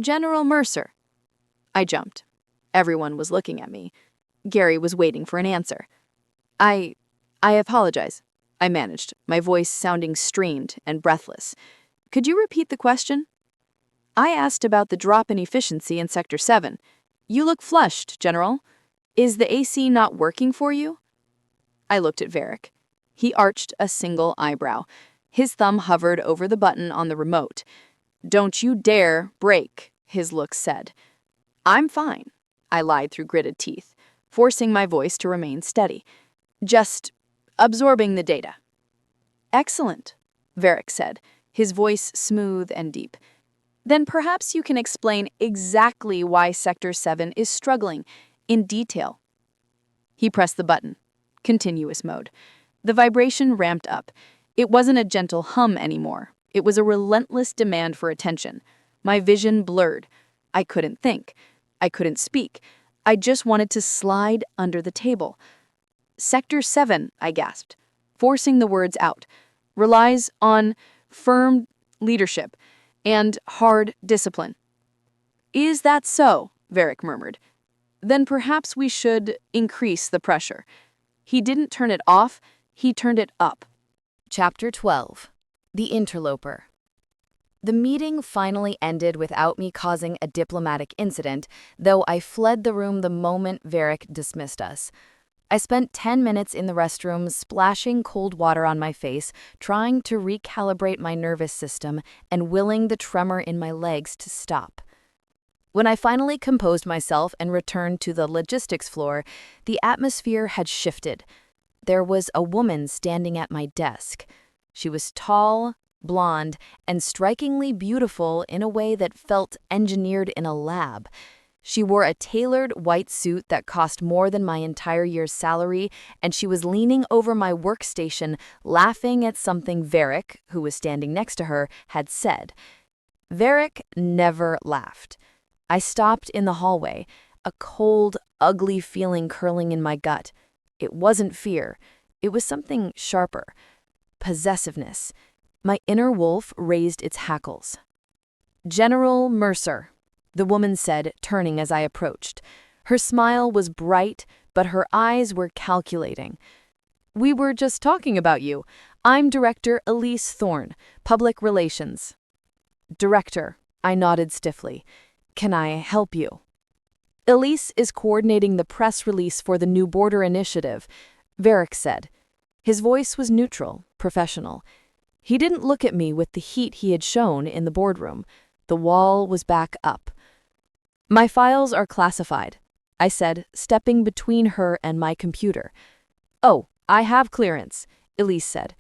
General Mercer. I jumped. Everyone was looking at me. Gary was waiting for an answer. I apologize, I managed, my voice sounding strained and breathless. Could you repeat the question? I asked about the drop in efficiency in Sector 7. You look flushed, General. Is the AC not working for you? I looked at Varic. He arched a single eyebrow. His thumb hovered over the button on the remote. Don't you dare break, his look said. I'm fine, I lied through gritted teeth, forcing my voice to remain steady. Just absorbing the data. Excellent, Varic said, his voice smooth and deep. Then perhaps you can explain exactly why Sector 7 is struggling, in detail. He pressed the button. Continuous mode. The vibration ramped up. It wasn't a gentle hum anymore. It was a relentless demand for attention. My vision blurred. I couldn't think. I couldn't speak. I just wanted to slide under the table. Sector 7, I gasped, forcing the words out, relies on firm leadership and hard discipline. Is that so? Varic murmured. Then perhaps we should increase the pressure. He didn't turn it off, he turned it up. Chapter 12. The Interloper. The meeting finally ended without me causing a diplomatic incident, though I fled the room the moment Varic dismissed us. I spent 10 minutes in the restroom splashing cold water on my face, trying to recalibrate my nervous system and willing the tremor in my legs to stop. When I finally composed myself and returned to the logistics floor, the atmosphere had shifted. There was a woman standing at my desk. She was tall, blonde, and strikingly beautiful in a way that felt engineered in a lab. She wore a tailored white suit that cost more than my entire year's salary, and she was leaning over my workstation, laughing at something Varic, who was standing next to her, had said. Varic never laughed. I stopped in the hallway. a cold, ugly feeling curling in my gut. It wasn't fear. It was something sharper. Possessiveness. My inner wolf raised its hackles. "General Mercer," the woman said, turning as I approached. Her smile was bright, but her eyes were calculating. "We were just talking about you. I'm Director Elise Thorne, Public Relations." "Director," I nodded stiffly. "Can I help you?" "Elise is coordinating the press release for the new border initiative," Varic said. His voice was neutral, professional. He didn't look at me with the heat he had shown in the boardroom. The wall was back up. "My files are classified," I said, stepping between her and my computer. "Oh, I have clearance," Elise said.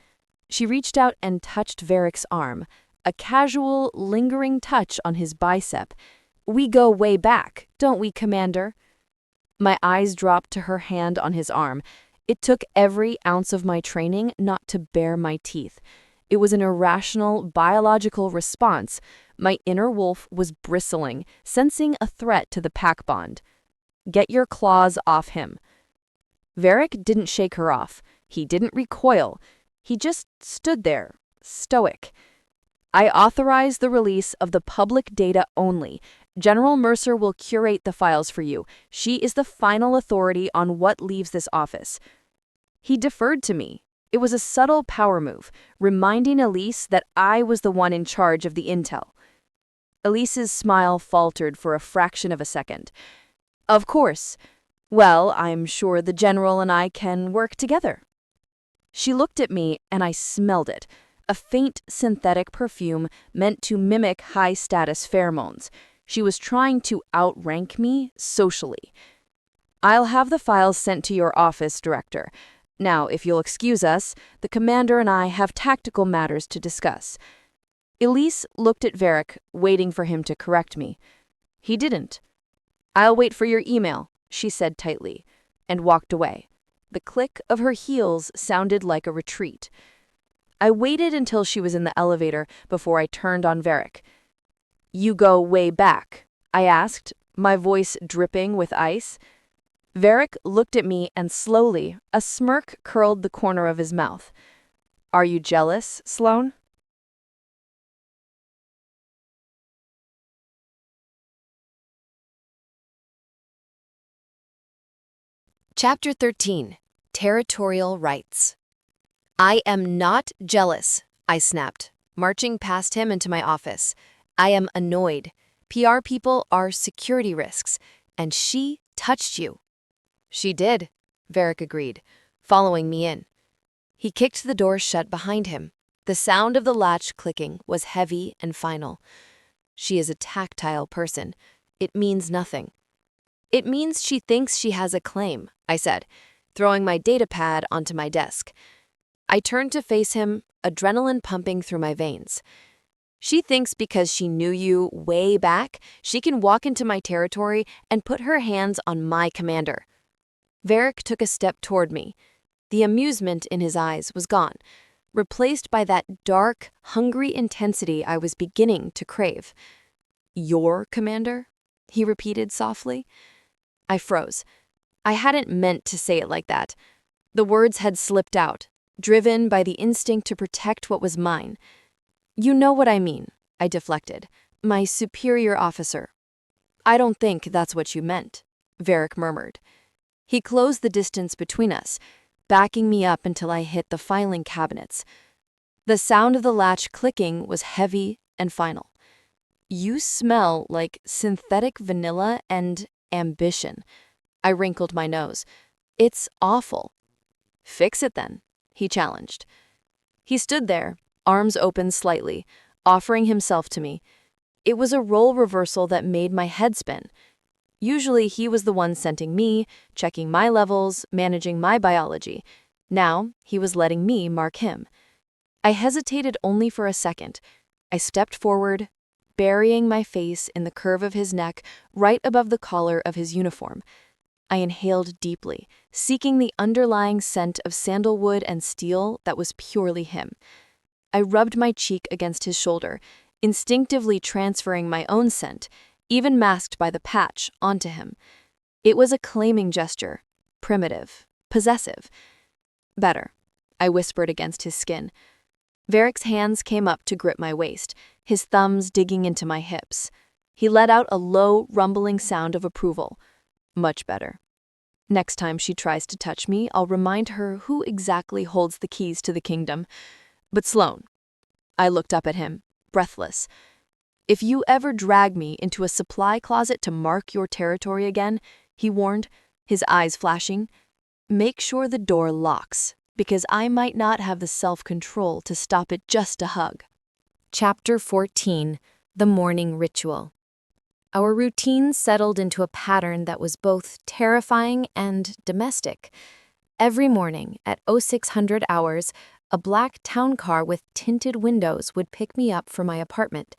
She reached out and touched Varic's arm, a casual, lingering touch on his bicep. "We go way back, don't we, Commander?" My eyes dropped to her hand on his arm. It took every ounce of my training not to bare my teeth. It was an irrational, biological response. My inner wolf was bristling, sensing a threat to the pack bond. "Get your claws off him." Varic didn't shake her off. He didn't recoil. He just stood there, stoic. "I authorize the release of the public data only. General Mercer will curate the files for you. She is the final authority on what leaves this office." He deferred to me. It was a subtle power move, reminding Elise that I was the one in charge of the intel. Elise's smile faltered for a fraction of a second. "Of course. Well, I'm sure the General and I can work together." She looked at me, and I smelled it. A faint synthetic perfume meant to mimic high-status pheromones. She was trying to outrank me socially. "I'll have the files sent to your office, Director. Now, if you'll excuse us, the Commander and I have tactical matters to discuss." Elise looked at Varic, waiting for him to correct me. He didn't. "I'll wait for your email," she said tightly, and walked away. The click of her heels sounded like a retreat. I waited until she was in the elevator before I turned on Varic. "You go way back?" I asked, my voice dripping with ice. Varic looked at me and slowly, a smirk curled the corner of his mouth. "Are you jealous, Sloane?" Chapter 13. Territorial Rights. "I am not jealous," I snapped, marching past him into my office. "I am annoyed. PR people are security risks, and she touched you." "She did," Varic agreed, following me in. He kicked the door shut behind him. The sound of the latch clicking was heavy and final. "She is a tactile person. It means nothing." "It means she thinks she has a claim," I said, throwing my datapad onto my desk. I turned to face him, adrenaline pumping through my veins. "She thinks because she knew you way back, she can walk into my territory and put her hands on my commander." Varic took a step toward me. The amusement in his eyes was gone, replaced by that dark, hungry intensity I was beginning to crave. "Your commander?" he repeated softly. I froze. I hadn't meant to say it like that. The words had slipped out, driven by the instinct to protect what was mine. "You know what I mean," I deflected. "My superior officer." "I don't think that's what you meant," Varic murmured. He closed the distance between us, backing me up until I hit the filing cabinets. The sound of the latch clicking was heavy and final. "You smell like synthetic vanilla and ambition." I wrinkled my nose. "It's awful." "Fix it then," he challenged. He stood there, arms open slightly, offering himself to me. It was a role reversal that made my head spin. Usually he was the one scenting me, checking my levels, managing my biology. Now he was letting me mark him. I hesitated only for a second. I stepped forward, burying my face in the curve of his neck right above the collar of his uniform. I inhaled deeply, seeking the underlying scent of sandalwood and steel that was purely him. I rubbed my cheek against his shoulder, instinctively transferring my own scent, even masked by the patch, onto him. It was a claiming gesture, primitive, possessive. Better, I whispered against his skin. Varic's hands came up to grip my waist, his thumbs digging into my hips. He let out a low, rumbling sound of approval. Much better. Next time she tries to touch me, I'll remind her who exactly holds the keys to the kingdom. But Sloane, I looked up at him, breathless. If you ever drag me into a supply closet to mark your territory again, he warned, his eyes flashing, make sure the door locks, because I might not have the self-control to stop it just a hug. Chapter 14: The Morning Ritual. Our routine settled into a pattern that was both terrifying and domestic. Every morning at 0600 hours, a black town car with tinted windows would pick me up from my apartment.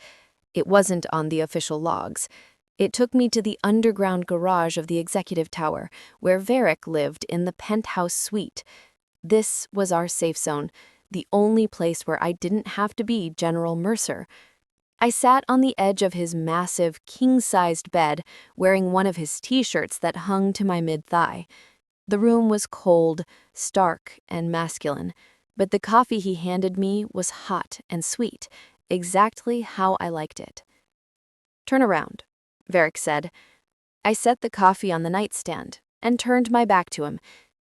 It wasn't on the official logs. It took me to the underground garage of the executive tower, where Varic lived in the penthouse suite. This was our safe zone, the only place where I didn't have to be General Mercer. I sat on the edge of his massive, king-sized bed, wearing one of his t-shirts that hung to my mid-thigh. The room was cold, stark, and masculine, but the coffee he handed me was hot and sweet, exactly how I liked it. Turn around, Varic said. I set the coffee on the nightstand and turned my back to him.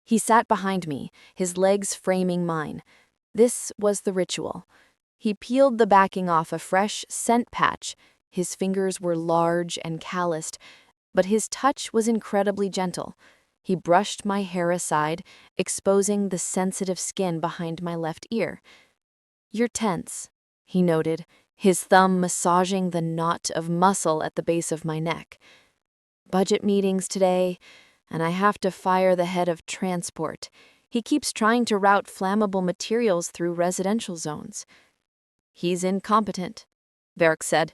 He sat behind me, his legs framing mine. This was the ritual. He peeled the backing off a fresh scent patch. His fingers were large and calloused, but his touch was incredibly gentle. He brushed my hair aside, exposing the sensitive skin behind my left ear. You're tense, he noted, his thumb massaging the knot of muscle at the base of my neck. Budget meetings today, and I have to fire the head of transport. He keeps trying to route flammable materials through residential zones. He's incompetent, Varic said.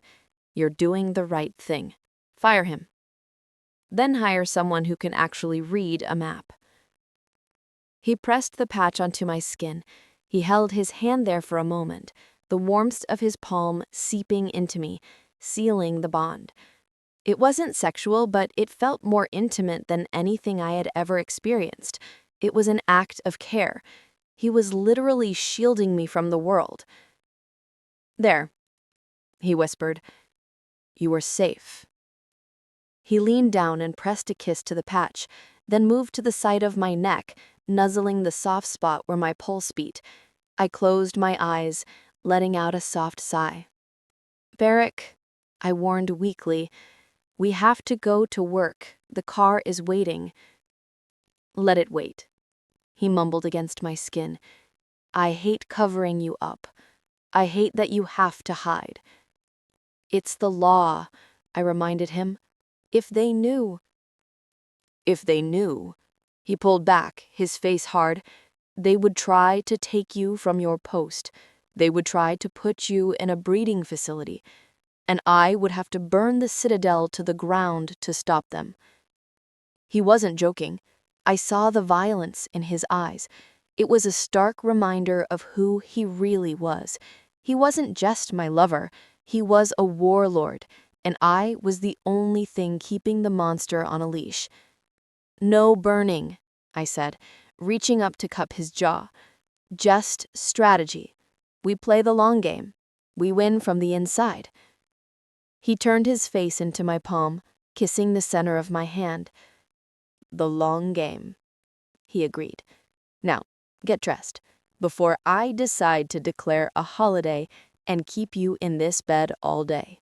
You're doing the right thing. Fire him. Then hire someone who can actually read a map. He pressed the patch onto my skin. He held his hand there for a moment, the warmth of his palm seeping into me, sealing the bond. It wasn't sexual, but it felt more intimate than anything I had ever experienced. It was an act of care. He was literally shielding me from the world. There, he whispered. You were safe. He leaned down and pressed a kiss to the patch, then moved to the side of my neck, nuzzling the soft spot where my pulse beat. I closed my eyes, letting out a soft sigh. Varic, I warned weakly, we have to go to work. The car is waiting. Let it wait, he mumbled against my skin. I hate covering you up. I hate that you have to hide. It's the law, I reminded him. If they knew. If they knew, he pulled back, his face hard. They would try to take you from your post. They would try to put you in a breeding facility. And I would have to burn the Citadel to the ground to stop them. He wasn't joking. I saw the violence in his eyes. It was a stark reminder of who he really was. He wasn't just my lover. He was a warlord, and I was the only thing keeping the monster on a leash. No burning, I said, reaching up to cup his jaw. Just strategy. We play the long game. We win from the inside. He turned his face into my palm, kissing the center of my hand. The long game, he agreed. Now, get dressed, before I decide to declare a holiday and keep you in this bed all day.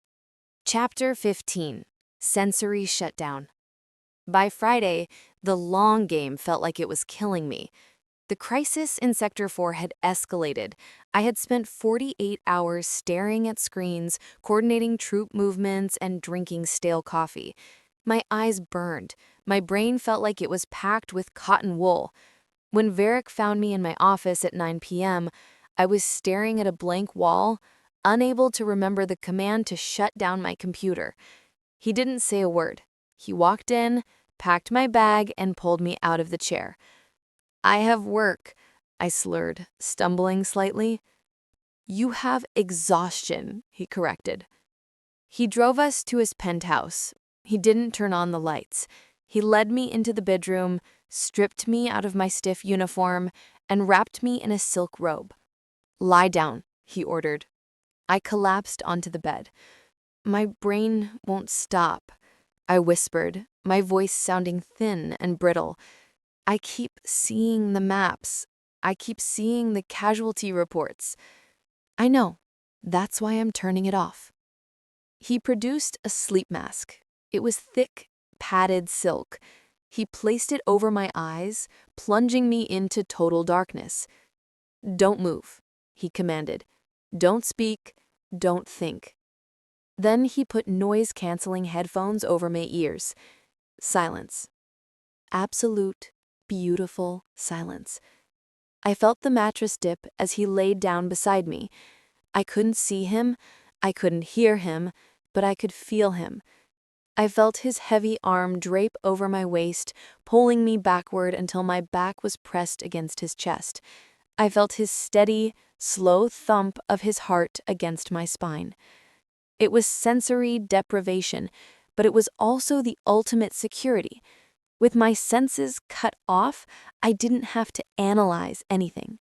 Chapter 15: Sensory Shutdown. By Friday, the long game felt like it was killing me. The crisis in Sector 4 had escalated. I had spent 48 hours staring at screens, coordinating troop movements, and drinking stale coffee. My eyes burned. My brain felt like it was packed with cotton wool. When Varic found me in my office at 9 p.m., I was staring at a blank wall, unable to remember the command to shut down my computer. He didn't say a word. He walked in, packed my bag, and pulled me out of the chair. I have work, I slurred, stumbling slightly. You have exhaustion, he corrected. He drove us to his penthouse. He didn't turn on the lights. He led me into the bedroom, stripped me out of my stiff uniform, and wrapped me in a silk robe. "Lie down," he ordered. I collapsed onto the bed. "My brain won't stop," I whispered, my voice sounding thin and brittle. "I keep seeing the maps. I keep seeing the casualty reports." "I know. That's why I'm turning it off." He produced a sleep mask. It was thick, padded silk. He placed it over my eyes, plunging me into total darkness. "Don't move," he commanded. "Don't speak. Don't think." Then he put noise-canceling headphones over my ears. Silence. Absolute, beautiful silence. I felt the mattress dip as he laid down beside me. I couldn't see him, I couldn't hear him, but I could feel him. I felt his heavy arm drape over my waist, pulling me backward until my back was pressed against his chest. I felt his steady, slow thump of his heart against my spine. It was sensory deprivation, but it was also the ultimate security. With my senses cut off, I didn't have to analyze anything.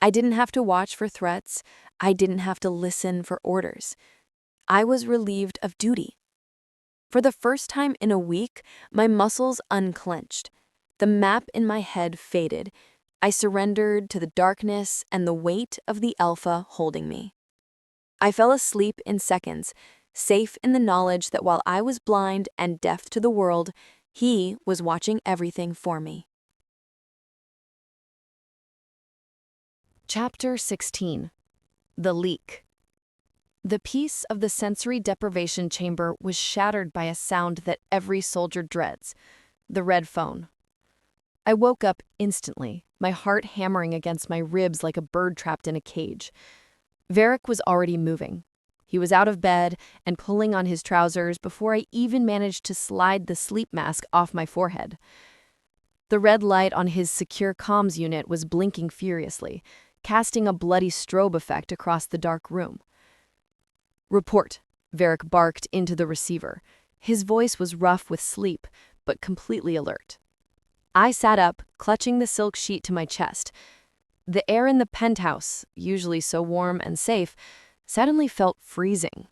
I didn't have to watch for threats. I didn't have to listen for orders. I was relieved of duty. For the first time in a week, my muscles unclenched. The map in my head faded. I surrendered to the darkness and the weight of the Alpha holding me. I fell asleep in seconds, safe in the knowledge that while I was blind and deaf to the world, he was watching everything for me. Chapter 16. The Leak. The peace of the sensory deprivation chamber was shattered by a sound that every soldier dreads: the red phone. I woke up instantly, my heart hammering against my ribs like a bird trapped in a cage. Varic was already moving. He was out of bed and pulling on his trousers before I even managed to slide the sleep mask off my forehead. The red light on his secure comms unit was blinking furiously, casting a bloody strobe effect across the dark room. "Report," Varic barked into the receiver. His voice was rough with sleep, but completely alert. I sat up, clutching the silk sheet to my chest. The air in the penthouse, usually so warm and safe, suddenly felt freezing.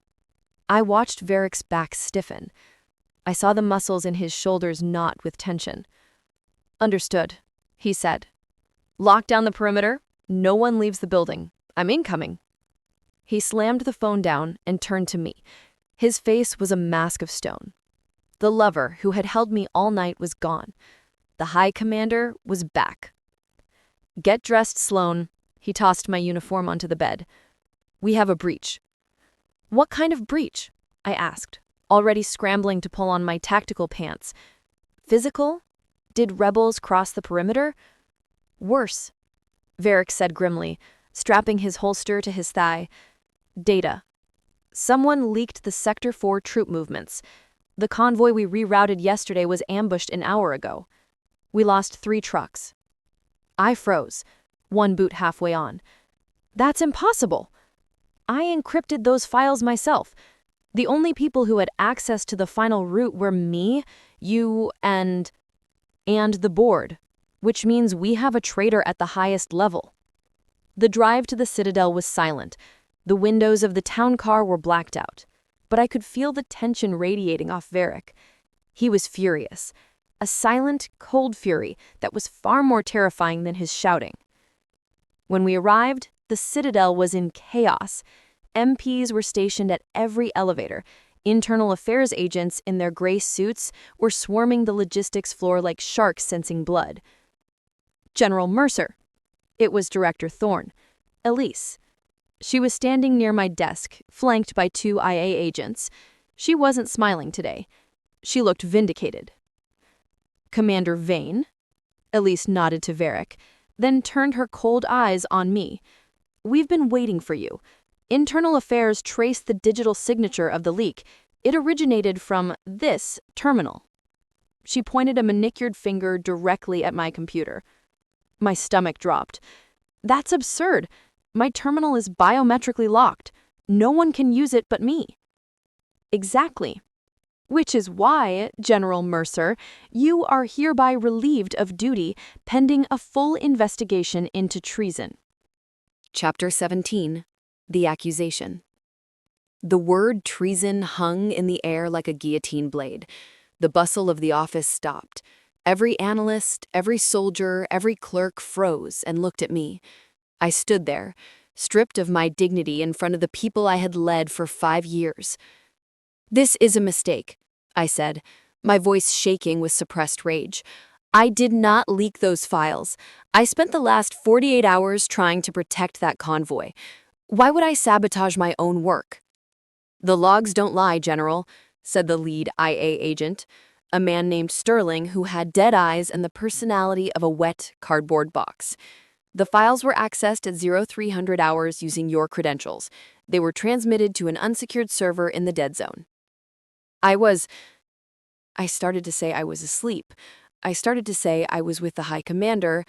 I watched Varic's back stiffen. I saw the muscles in his shoulders knot with tension. "Understood," he said. "Lock down the perimeter. No one leaves the building. I'm incoming." He slammed the phone down and turned to me. His face was a mask of stone. The lover who had held me all night was gone. The High Commander was back. "Get dressed, Sloane." He tossed my uniform onto the bed. "We have a breach." "What kind of breach?" I asked, already scrambling to pull on my tactical pants. "Physical? Did rebels cross the perimeter?" "Worse," Varic said grimly, strapping his holster to his thigh. "Data. Someone leaked the Sector 4 troop movements. The convoy we rerouted yesterday was ambushed an hour ago. We lost 3 trucks." I froze, one boot halfway on. "That's impossible. I encrypted those files myself. The only people who had access to the final route were me, you, and the board, which means we have a traitor at the highest level." The drive to the Citadel was silent. The windows of the town car were blacked out, but I could feel the tension radiating off Varic. He was furious. A silent, cold fury that was far more terrifying than his shouting. When we arrived, the Citadel was in chaos. MPs were stationed at every elevator. Internal affairs agents in their gray suits were swarming the logistics floor like sharks sensing blood. "General Mercer." It was Director Thorne. Elise. She was standing near my desk, flanked by 2 IA agents. She wasn't smiling today. She looked vindicated. "Commander Vane?" Elise nodded to Varic, then turned her cold eyes on me. "We've been waiting for you. Internal Affairs traced the digital signature of the leak. It originated from this terminal." She pointed a manicured finger directly at my computer. My stomach dropped. "That's absurd. My terminal is biometrically locked. No one can use it but me." "Exactly." Which is why, General Mercer, you are hereby relieved of duty pending a full investigation into treason. Chapter 17. The Accusation. The word treason hung in the air like a guillotine blade. The bustle of the office stopped. Every analyst, every soldier, every clerk froze and looked at me. I stood there, stripped of my dignity in front of the people I had led for 5 years. "This is a mistake," I said, my voice shaking with suppressed rage. "I did not leak those files. I spent the last 48 hours trying to protect that convoy. Why would I sabotage my own work?" "The logs don't lie, General," said the lead IA agent, a man named Sterling who had dead eyes and the personality of a wet cardboard box. "The files were accessed at 0300 hours using your credentials. They were transmitted to an unsecured server in the dead zone." I started to say I was asleep. I started to say I was with the High Commander.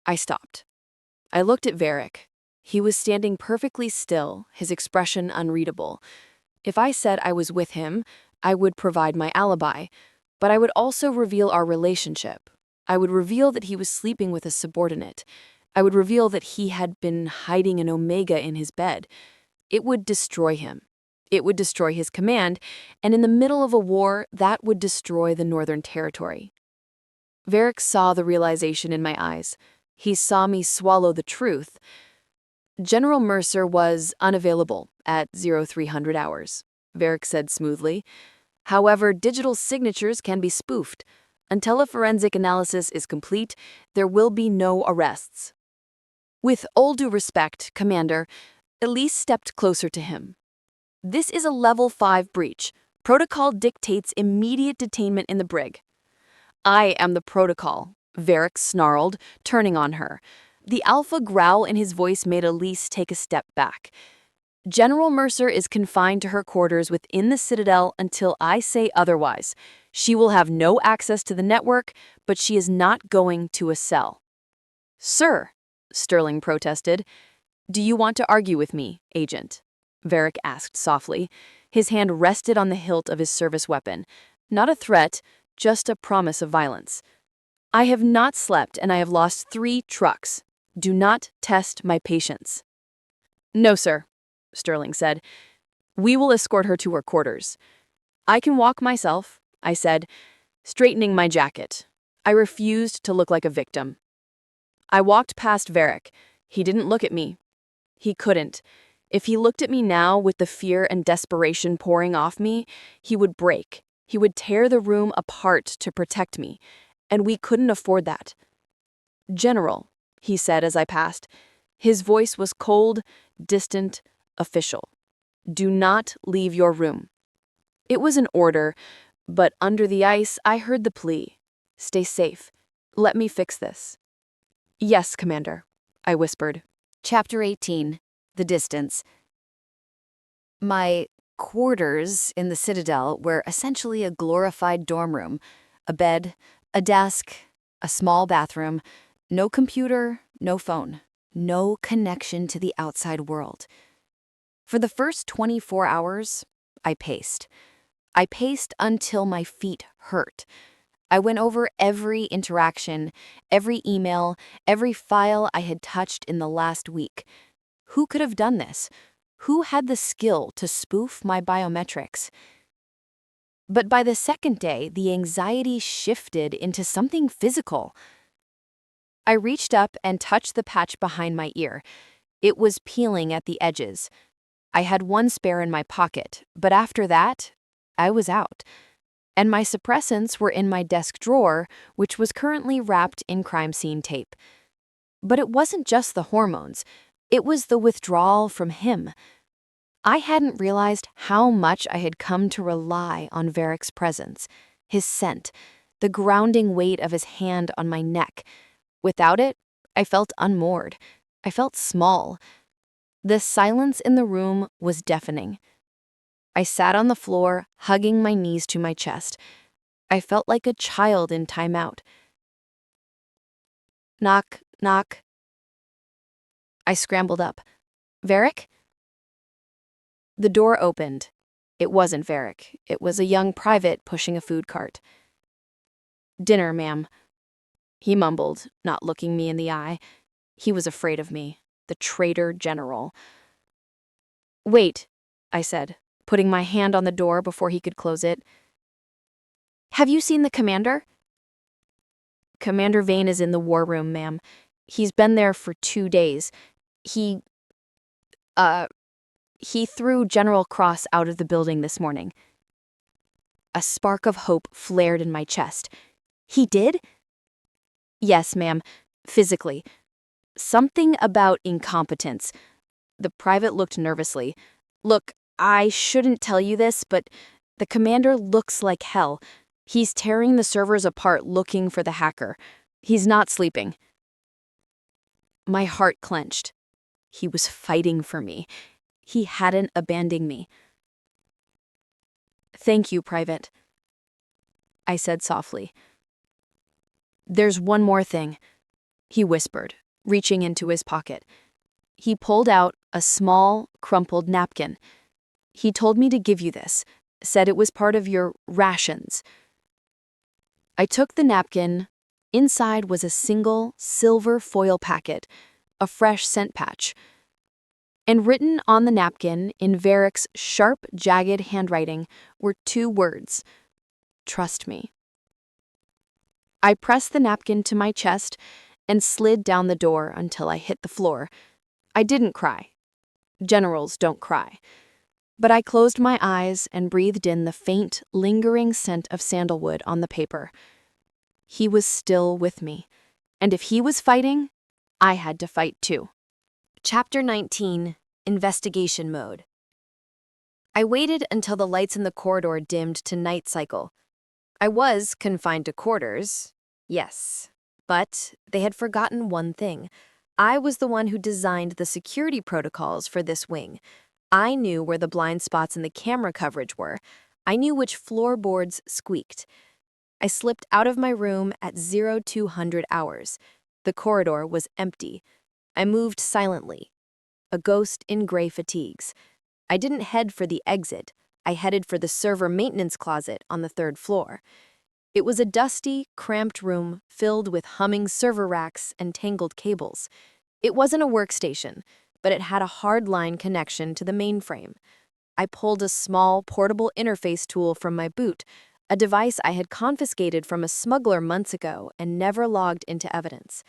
I stopped. I looked at Varic. He was standing perfectly still, his expression unreadable. If I said I was with him, I would provide my alibi, but I would also reveal our relationship. I would reveal that he was sleeping with a subordinate. I would reveal that he had been hiding an Omega in his bed. It would destroy him. It would destroy his command, and in the middle of a war, that would destroy the Northern Territory. Varic saw the realization in my eyes. He saw me swallow the truth. "General Mercer was unavailable at 0300 hours," Varic said smoothly. "However, digital signatures can be spoofed. Until a forensic analysis is complete, there will be no arrests." With all due respect, Commander, Elise stepped closer to him. "This is a level 5 breach. Protocol dictates immediate detainment in the brig." "I am the protocol," Varic snarled, turning on her. The alpha growl in his voice made Elise take a step back. "General Mercer is confined to her quarters within the Citadel until I say otherwise. She will have no access to the network, but she is not going to a cell." "Sir," Sterling protested. "Do you want to argue with me, Agent?" Varic asked softly. His hand rested on the hilt of his service weapon. Not a threat, just a promise of violence. "I have not slept and I have lost 3 trucks. Do not test my patience." "No, sir," Sterling said. "We will escort her to her quarters." "I can walk myself," I said, straightening my jacket. I refused to look like a victim. I walked past Varic. He didn't look at me. He couldn't. If he looked at me now with the fear and desperation pouring off me, he would break. He would tear the room apart to protect me, and we couldn't afford that. "General," he said as I passed. His voice was cold, distant, official. "Do not leave your room." It was an order, but under the ice I heard the plea. "Stay safe. Let me fix this." "Yes, Commander," I whispered. Chapter 18. The Distance. My quarters in the Citadel were essentially a glorified dorm room. A bed, a desk, a small bathroom, no computer, no phone, no connection to the outside world. For the first 24 hours, I paced. I paced until my feet hurt. I went over every interaction, every email, every file I had touched in the last week. Who could have done this? Who had the skill to spoof my biometrics? But by the second day, the anxiety shifted into something physical. I reached up and touched the patch behind my ear. It was peeling at the edges. I had 1 spare in my pocket, but after that, I was out. And my suppressants were in my desk drawer, which was currently wrapped in crime scene tape. But it wasn't just the hormones. It was the withdrawal from him. I hadn't realized how much I had come to rely on Varic's presence, his scent, the grounding weight of his hand on my neck. Without it, I felt unmoored. I felt small. The silence in the room was deafening. I sat on the floor, hugging my knees to my chest. I felt like a child in timeout. Knock, knock. I scrambled up. "Varic?" The door opened. It wasn't Varic. It was a young private pushing a food cart. "Dinner, ma'am," he mumbled, not looking me in the eye. He was afraid of me, the traitor general. "Wait," I said, putting my hand on the door before he could close it. "Have you seen the commander?" "Commander Vane is in the war room, ma'am. He's been there for 2 days. He threw General Cross out of the building this morning." A spark of hope flared in my chest. "He did?" "Yes, ma'am. Physically. Something about incompetence." The private looked nervously. "Look, I shouldn't tell you this, but the commander looks like hell. He's tearing the servers apart looking for the hacker. He's not sleeping." My heart clenched. He was fighting for me. He hadn't abandoned me. "Thank you, Private," I said softly. "There's one more thing," he whispered, reaching into his pocket. He pulled out a small, crumpled napkin. "He told me to give you this, said it was part of your rations." I took the napkin. Inside was a single silver foil packet, a fresh scent patch. And written on the napkin in Varic's sharp, jagged handwriting were 2 words: "Trust me." I pressed the napkin to my chest and slid down the door until I hit the floor. I didn't cry. Generals don't cry. But I closed my eyes and breathed in the faint, lingering scent of sandalwood on the paper. He was still with me, and if he was fighting, I had to fight too. Chapter 19, Investigation Mode. I waited until the lights in the corridor dimmed to night cycle. I was confined to quarters, yes, but they had forgotten one thing. I was the one who designed the security protocols for this wing. I knew where the blind spots in the camera coverage were. I knew which floorboards squeaked. I slipped out of my room at 0200 hours. The corridor was empty. I moved silently, a ghost in gray fatigues. I didn't head for the exit. I headed for the server maintenance closet on the 3rd floor. It was a dusty, cramped room filled with humming server racks and tangled cables. It wasn't a workstation, but it had a hardline connection to the mainframe. I pulled a small, portable interface tool from my boot, a device I had confiscated from a smuggler months ago and never logged into evidence.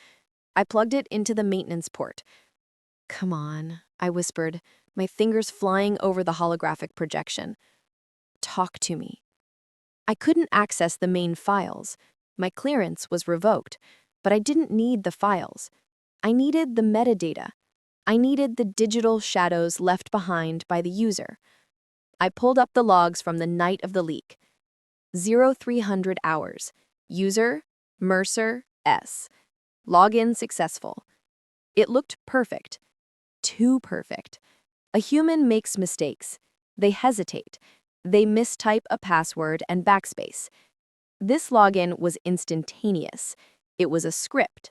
I plugged it into the maintenance port. "Come on," I whispered, my fingers flying over the holographic projection. "Talk to me." I couldn't access the main files. My clearance was revoked, but I didn't need the files. I needed the metadata. I needed the digital shadows left behind by the user. I pulled up the logs from the night of the leak. 0300 hours. User, Mercer, S. Login successful. It looked perfect. Too perfect. A human makes mistakes. They hesitate. They mistype a password and backspace. This login was instantaneous. It was a script.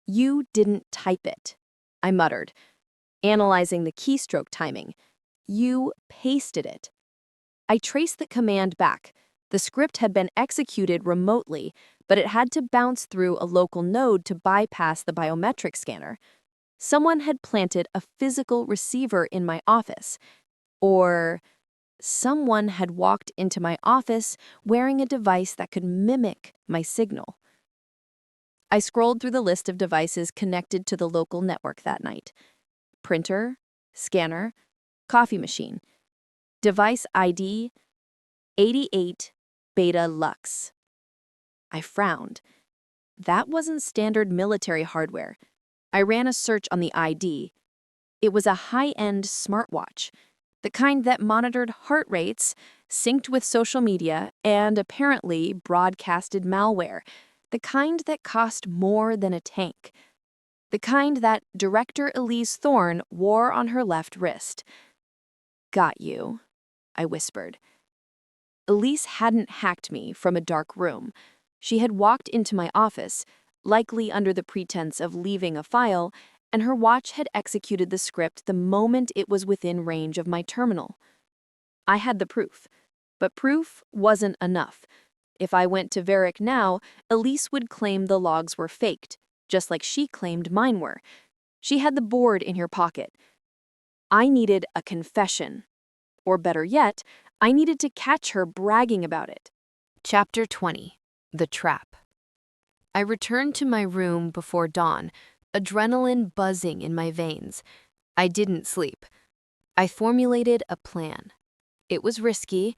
"You didn't type it," I muttered, analyzing the keystroke timing. "You pasted it." I traced the command back. The script had been executed remotely, but it had to bounce through a local node to bypass the biometric scanner. Someone had planted a physical receiver in my office. Or someone had walked into my office wearing a device that could mimic my signal. I scrolled through the list of devices connected to the local network that night. Printer, scanner, coffee machine. Device ID 88 Beta Lux. I frowned. That wasn't standard military hardware. I ran a search on the ID. It was a high-end smartwatch, the kind that monitored heart rates, synced with social media, and apparently broadcasted malware, the kind that cost more than a tank, the kind that Director Elise Thorne wore on her left wrist. "Got you," I whispered. Elise hadn't hacked me from a dark room. She had walked into my office, likely under the pretense of leaving a file, and her watch had executed the script the moment it was within range of my terminal. I had the proof. But proof wasn't enough. If I went to Varic now, Elise would claim the logs were faked, just like she claimed mine were. She had the board in her pocket. I needed a confession. Or better yet, I needed to catch her bragging about it. Chapter 20. The Trap. I returned to my room before dawn, adrenaline buzzing in my veins. I didn't sleep. I formulated a plan. It was risky,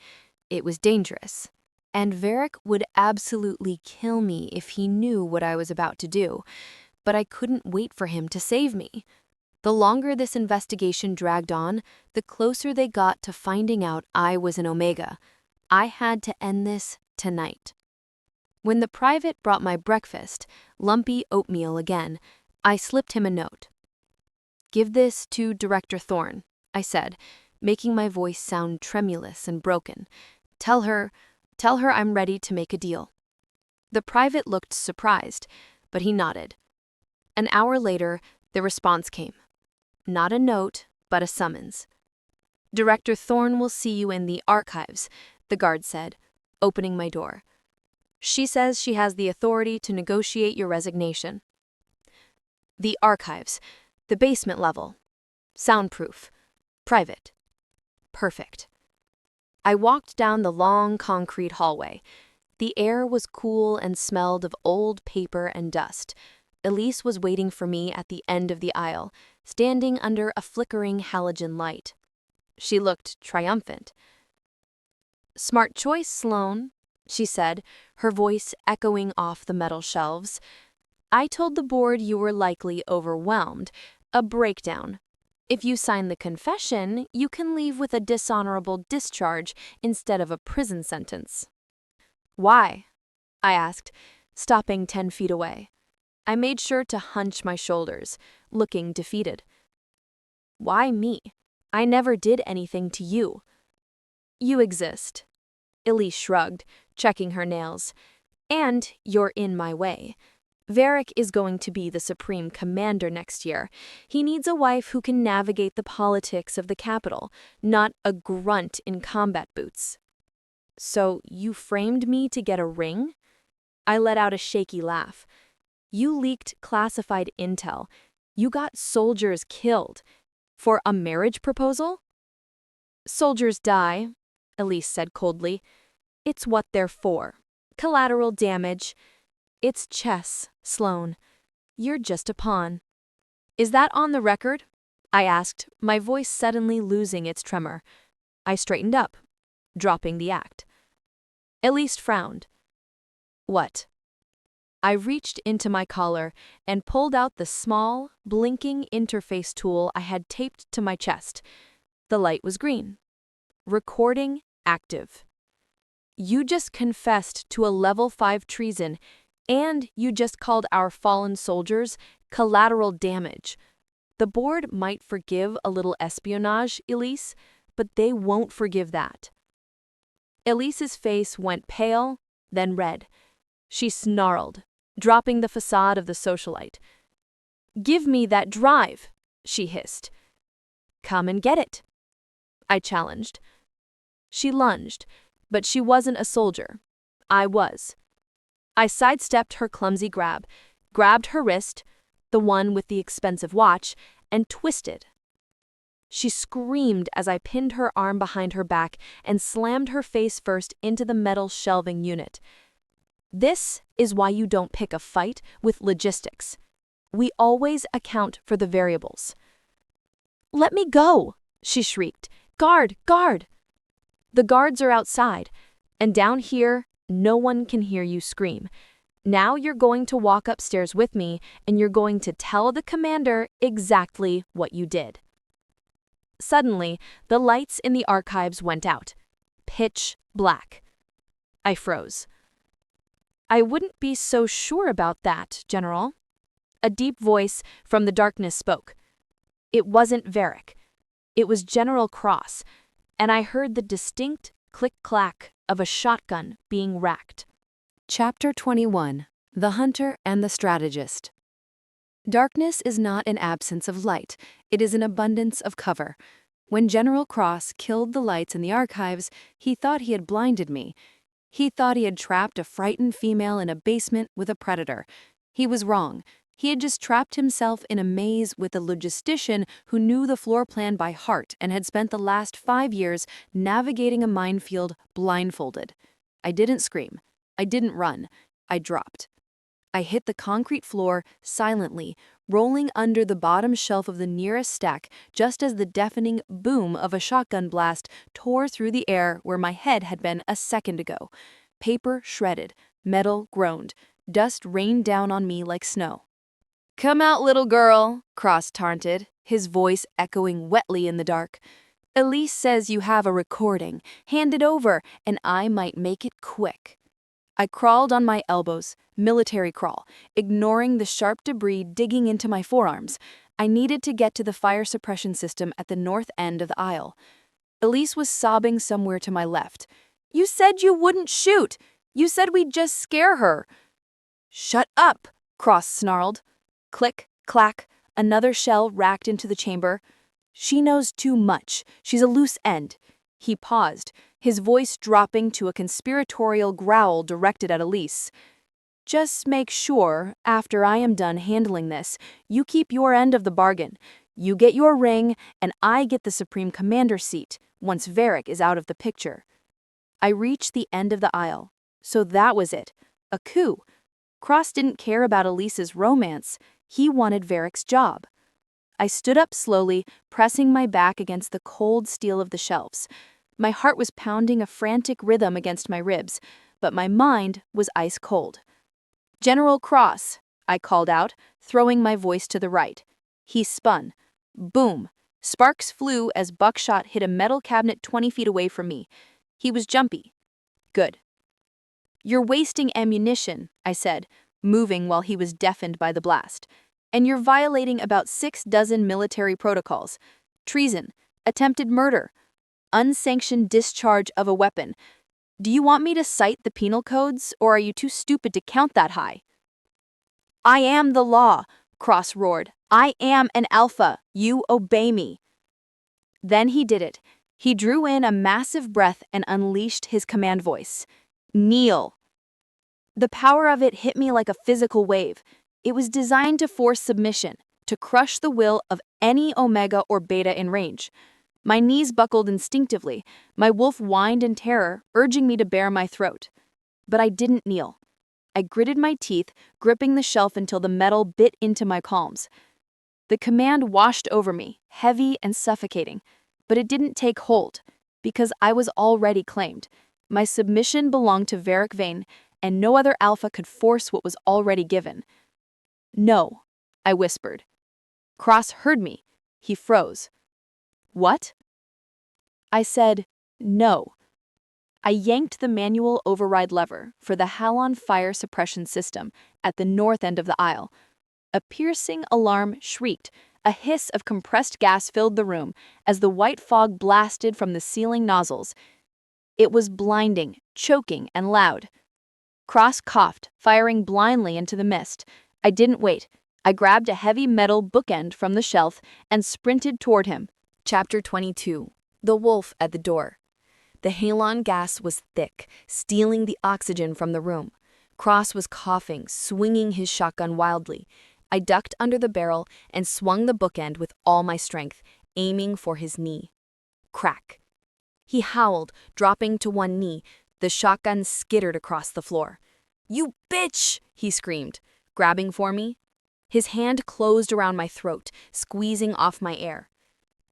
it was dangerous, and Varic would absolutely kill me if he knew what I was about to do, but I couldn't wait for him to save me. The longer this investigation dragged on, the closer they got to finding out I was an Omega. I had to end this tonight. When the private brought my breakfast, lumpy oatmeal again, I slipped him a note. "Give this to Director Thorne," I said, making my voice sound tremulous and broken. Tell her I'm ready to make a deal." The private looked surprised, but he nodded. An hour later, the response came. Not a note, but a summons. "Director Thorne will see you in the archives," the guard said, opening my door. "She says she has the authority to negotiate your resignation." The archives, the basement level. Soundproof. Private. Perfect. I walked down the long concrete hallway. The air was cool and smelled of old paper and dust. Elise was waiting for me at the end of the aisle, standing under a flickering halogen light. She looked triumphant. "Smart choice, Sloane," she said, her voice echoing off the metal shelves. "I told the board you were likely overwhelmed. A breakdown. If you sign the confession, you can leave with a dishonorable discharge instead of a prison sentence." "Why?" I asked, stopping 10 feet away. I made sure to hunch my shoulders, looking defeated. "Why me? I never did anything to you." "You exist." Elise shrugged, checking her nails. "And you're in my way. Varic is going to be the Supreme Commander next year. He needs a wife who can navigate the politics of the capital, not a grunt in combat boots." "So you framed me to get a ring?" I let out a shaky laugh. "You leaked classified intel. You got soldiers killed. For a marriage proposal?" "Soldiers die," Elise said coldly. "It's what they're for. Collateral damage. It's chess, Sloane. You're just a pawn." "Is that on the record?" I asked, my voice suddenly losing its tremor. I straightened up, dropping the act. Elise frowned. "What?" I reached into my collar and pulled out the small, blinking interface tool I had taped to my chest. The light was green. Recording active. "You just confessed to a level 5 treason, and you just called our fallen soldiers collateral damage. The board might forgive a little espionage, Elise, but they won't forgive that." Elise's face went pale, then red. She snarled, dropping the facade of the socialite. "Give me that drive," she hissed. "Come and get it," I challenged. She lunged, but she wasn't a soldier. I was. I sidestepped her clumsy grab, grabbed her wrist, the one with the expensive watch, and twisted. She screamed as I pinned her arm behind her back and slammed her face first into the metal shelving unit. "This is why you don't pick a fight with logistics. We always account for the variables." "Let me go," she shrieked. "Guard, guard!" "The guards are outside, and down here, no one can hear you scream. Now you're going to walk upstairs with me, and you're going to tell the commander exactly what you did." Suddenly, the lights in the archives went out. Pitch black. I froze. "I wouldn't be so sure about that, General." A deep voice from the darkness spoke. It wasn't Varic. It was General Cross, and I heard the distinct click-clack of a shotgun being racked. Chapter 21. The Hunter and the Strategist. Darkness is not an absence of light, it is an abundance of cover. When General Cross killed the lights in the archives, he thought he had blinded me. He thought he had trapped a frightened female in a basement with a predator. He was wrong. He had just trapped himself in a maze with a logistician who knew the floor plan by heart and had spent the last 5 years navigating a minefield blindfolded. I didn't scream. I didn't run. I dropped. I hit the concrete floor silently, rolling under the bottom shelf of the nearest stack just as the deafening boom of a shotgun blast tore through the air where my head had been a second ago. Paper shredded, metal groaned, dust rained down on me like snow. "Come out, little girl," Cross taunted, his voice echoing wetly in the dark. "Elise says you have a recording. Hand it over, and I might make it quick." I crawled on my elbows, military crawl, ignoring the sharp debris digging into my forearms. I needed to get to the fire suppression system at the north end of the aisle. Elise was sobbing somewhere to my left. "You said you wouldn't shoot! You said we'd just scare her!" "Shut up!" Cross snarled. Click, clack, another shell racked into the chamber. "She knows too much. She's a loose end." He paused, his voice dropping to a conspiratorial growl directed at Elise. "Just make sure, after I am done handling this, you keep your end of the bargain. You get your ring, and I get the Supreme Commander seat, once Varic is out of the picture." I reached the end of the aisle. So that was it. A coup. Cross didn't care about Elise's romance. He wanted Varic's job. I stood up slowly, pressing my back against the cold steel of the shelves. My heart was pounding a frantic rhythm against my ribs, but my mind was ice cold. "General Cross," I called out, throwing my voice to the right. He spun. Boom! Sparks flew as buckshot hit a metal cabinet 20 feet away from me. He was jumpy. Good. "You're wasting ammunition," I said, moving while he was deafened by the blast. "And you're violating about 6 dozen military protocols. Treason, attempted murder, unsanctioned discharge of a weapon. Do you want me to cite the penal codes, or are you too stupid to count that high?" "I am the law," Cross roared. "I am an alpha. You obey me." Then he did it. He drew in a massive breath and unleashed his command voice. "Kneel." The power of it hit me like a physical wave. It was designed to force submission, to crush the will of any Omega or Beta in range. My knees buckled instinctively. My wolf whined in terror, urging me to bare my throat. But I didn't kneel. I gritted my teeth, gripping the shelf until the metal bit into my palms. The command washed over me, heavy and suffocating. But it didn't take hold, because I was already claimed. My submission belonged to Varic Vane, and no other alpha could force what was already given. "No," I whispered. Cross heard me. He froze. "What?" I said, "No." I yanked the manual override lever for the Halon fire suppression system at the north end of the aisle. A piercing alarm shrieked. A hiss of compressed gas filled the room as the white fog blasted from the ceiling nozzles. It was blinding, choking, and loud. Cross coughed, firing blindly into the mist. I didn't wait. I grabbed a heavy metal bookend from the shelf and sprinted toward him. Chapter 22. The Wolf at the Door. The halon gas was thick, stealing the oxygen from the room. Cross was coughing, swinging his shotgun wildly. I ducked under the barrel and swung the bookend with all my strength, aiming for his knee. Crack. He howled, dropping to one knee. The shotgun skittered across the floor. "You bitch!" he screamed, grabbing for me. His hand closed around my throat, squeezing off my air.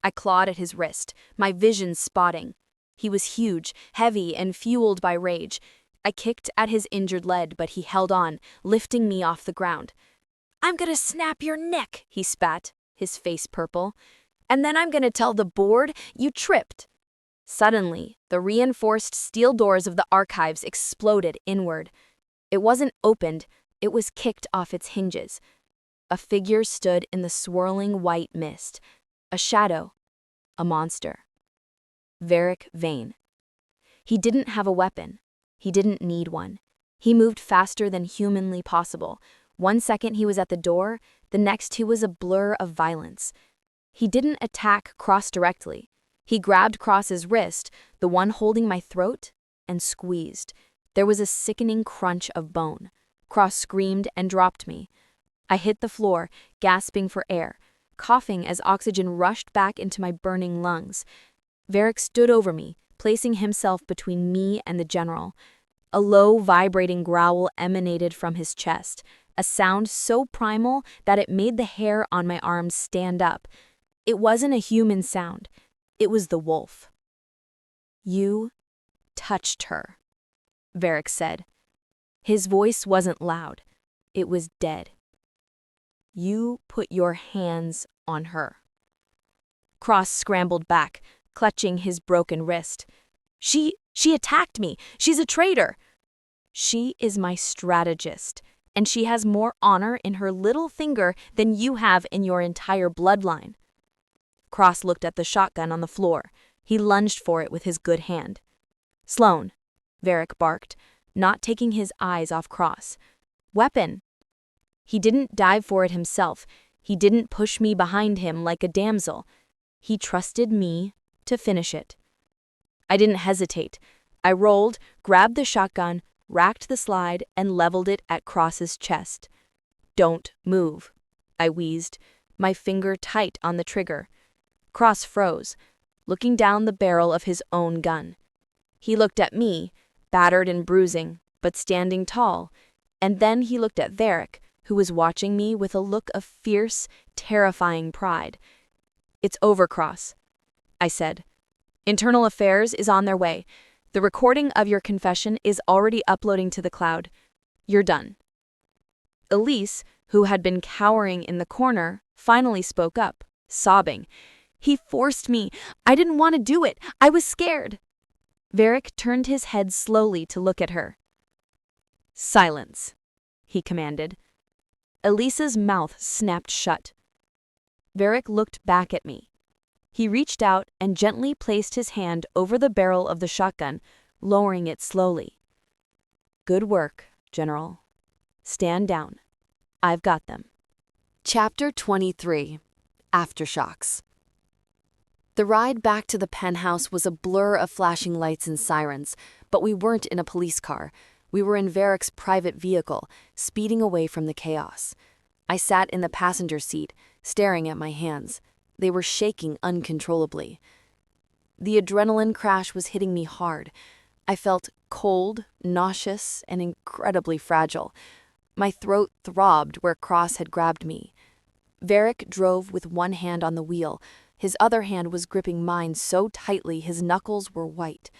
I clawed at his wrist, my vision spotting. He was huge, heavy, and fueled by rage. I kicked at his injured leg, but he held on, lifting me off the ground. "I'm gonna snap your neck," he spat, his face purple. "And then I'm gonna tell the board you tripped." Suddenly, the reinforced steel doors of the archives exploded inward. It wasn't opened, it was kicked off its hinges. A figure stood in the swirling white mist. A shadow. A monster. Varic Vane. He didn't have a weapon. He didn't need one. He moved faster than humanly possible. 1 second he was at the door, the next he was a blur of violence. He didn't attack Cross directly. He grabbed Cross's wrist, the one holding my throat, and squeezed. There was a sickening crunch of bone. Cross screamed and dropped me. I hit the floor, gasping for air, coughing as oxygen rushed back into my burning lungs. Varic stood over me, placing himself between me and the general. A low, vibrating growl emanated from his chest, a sound so primal that it made the hair on my arms stand up. It wasn't a human sound. It was the wolf. "You touched her," Varic said. His voice wasn't loud. It was dead. "You put your hands on her." Cross scrambled back, clutching his broken wrist. She attacked me. She's a traitor." "She is my strategist, and she has more honor in her little finger than you have in your entire bloodline." Cross looked at the shotgun on the floor. He lunged for it with his good hand. "Sloane," Varic barked, not taking his eyes off Cross. "Weapon." He didn't dive for it himself. He didn't push me behind him like a damsel. He trusted me to finish it. I didn't hesitate. I rolled, grabbed the shotgun, racked the slide, and leveled it at Cross's chest. "Don't move," I wheezed, my finger tight on the trigger. Cross froze, looking down the barrel of his own gun. He looked at me, battered and bruising, but standing tall, and then he looked at Varic, who was watching me with a look of fierce, terrifying pride. "It's over, Cross," I said. "Internal Affairs is on their way. The recording of your confession is already uploading to the cloud. You're done." Elise, who had been cowering in the corner, finally spoke up, sobbing. "He forced me. I didn't want to do it. I was scared." Varic turned his head slowly to look at her. "Silence," he commanded. Elisa's mouth snapped shut. Varic looked back at me. He reached out and gently placed his hand over the barrel of the shotgun, lowering it slowly. "Good work, General. Stand down. I've got them." Chapter 23. Aftershocks. The ride back to the penthouse was a blur of flashing lights and sirens, but we weren't in a police car. We were in Varic's private vehicle, speeding away from the chaos. I sat in the passenger seat, staring at my hands. They were shaking uncontrollably. The adrenaline crash was hitting me hard. I felt cold, nauseous, and incredibly fragile. My throat throbbed where Cross had grabbed me. Varic drove with one hand on the wheel. His other hand was gripping mine so tightly his knuckles were white.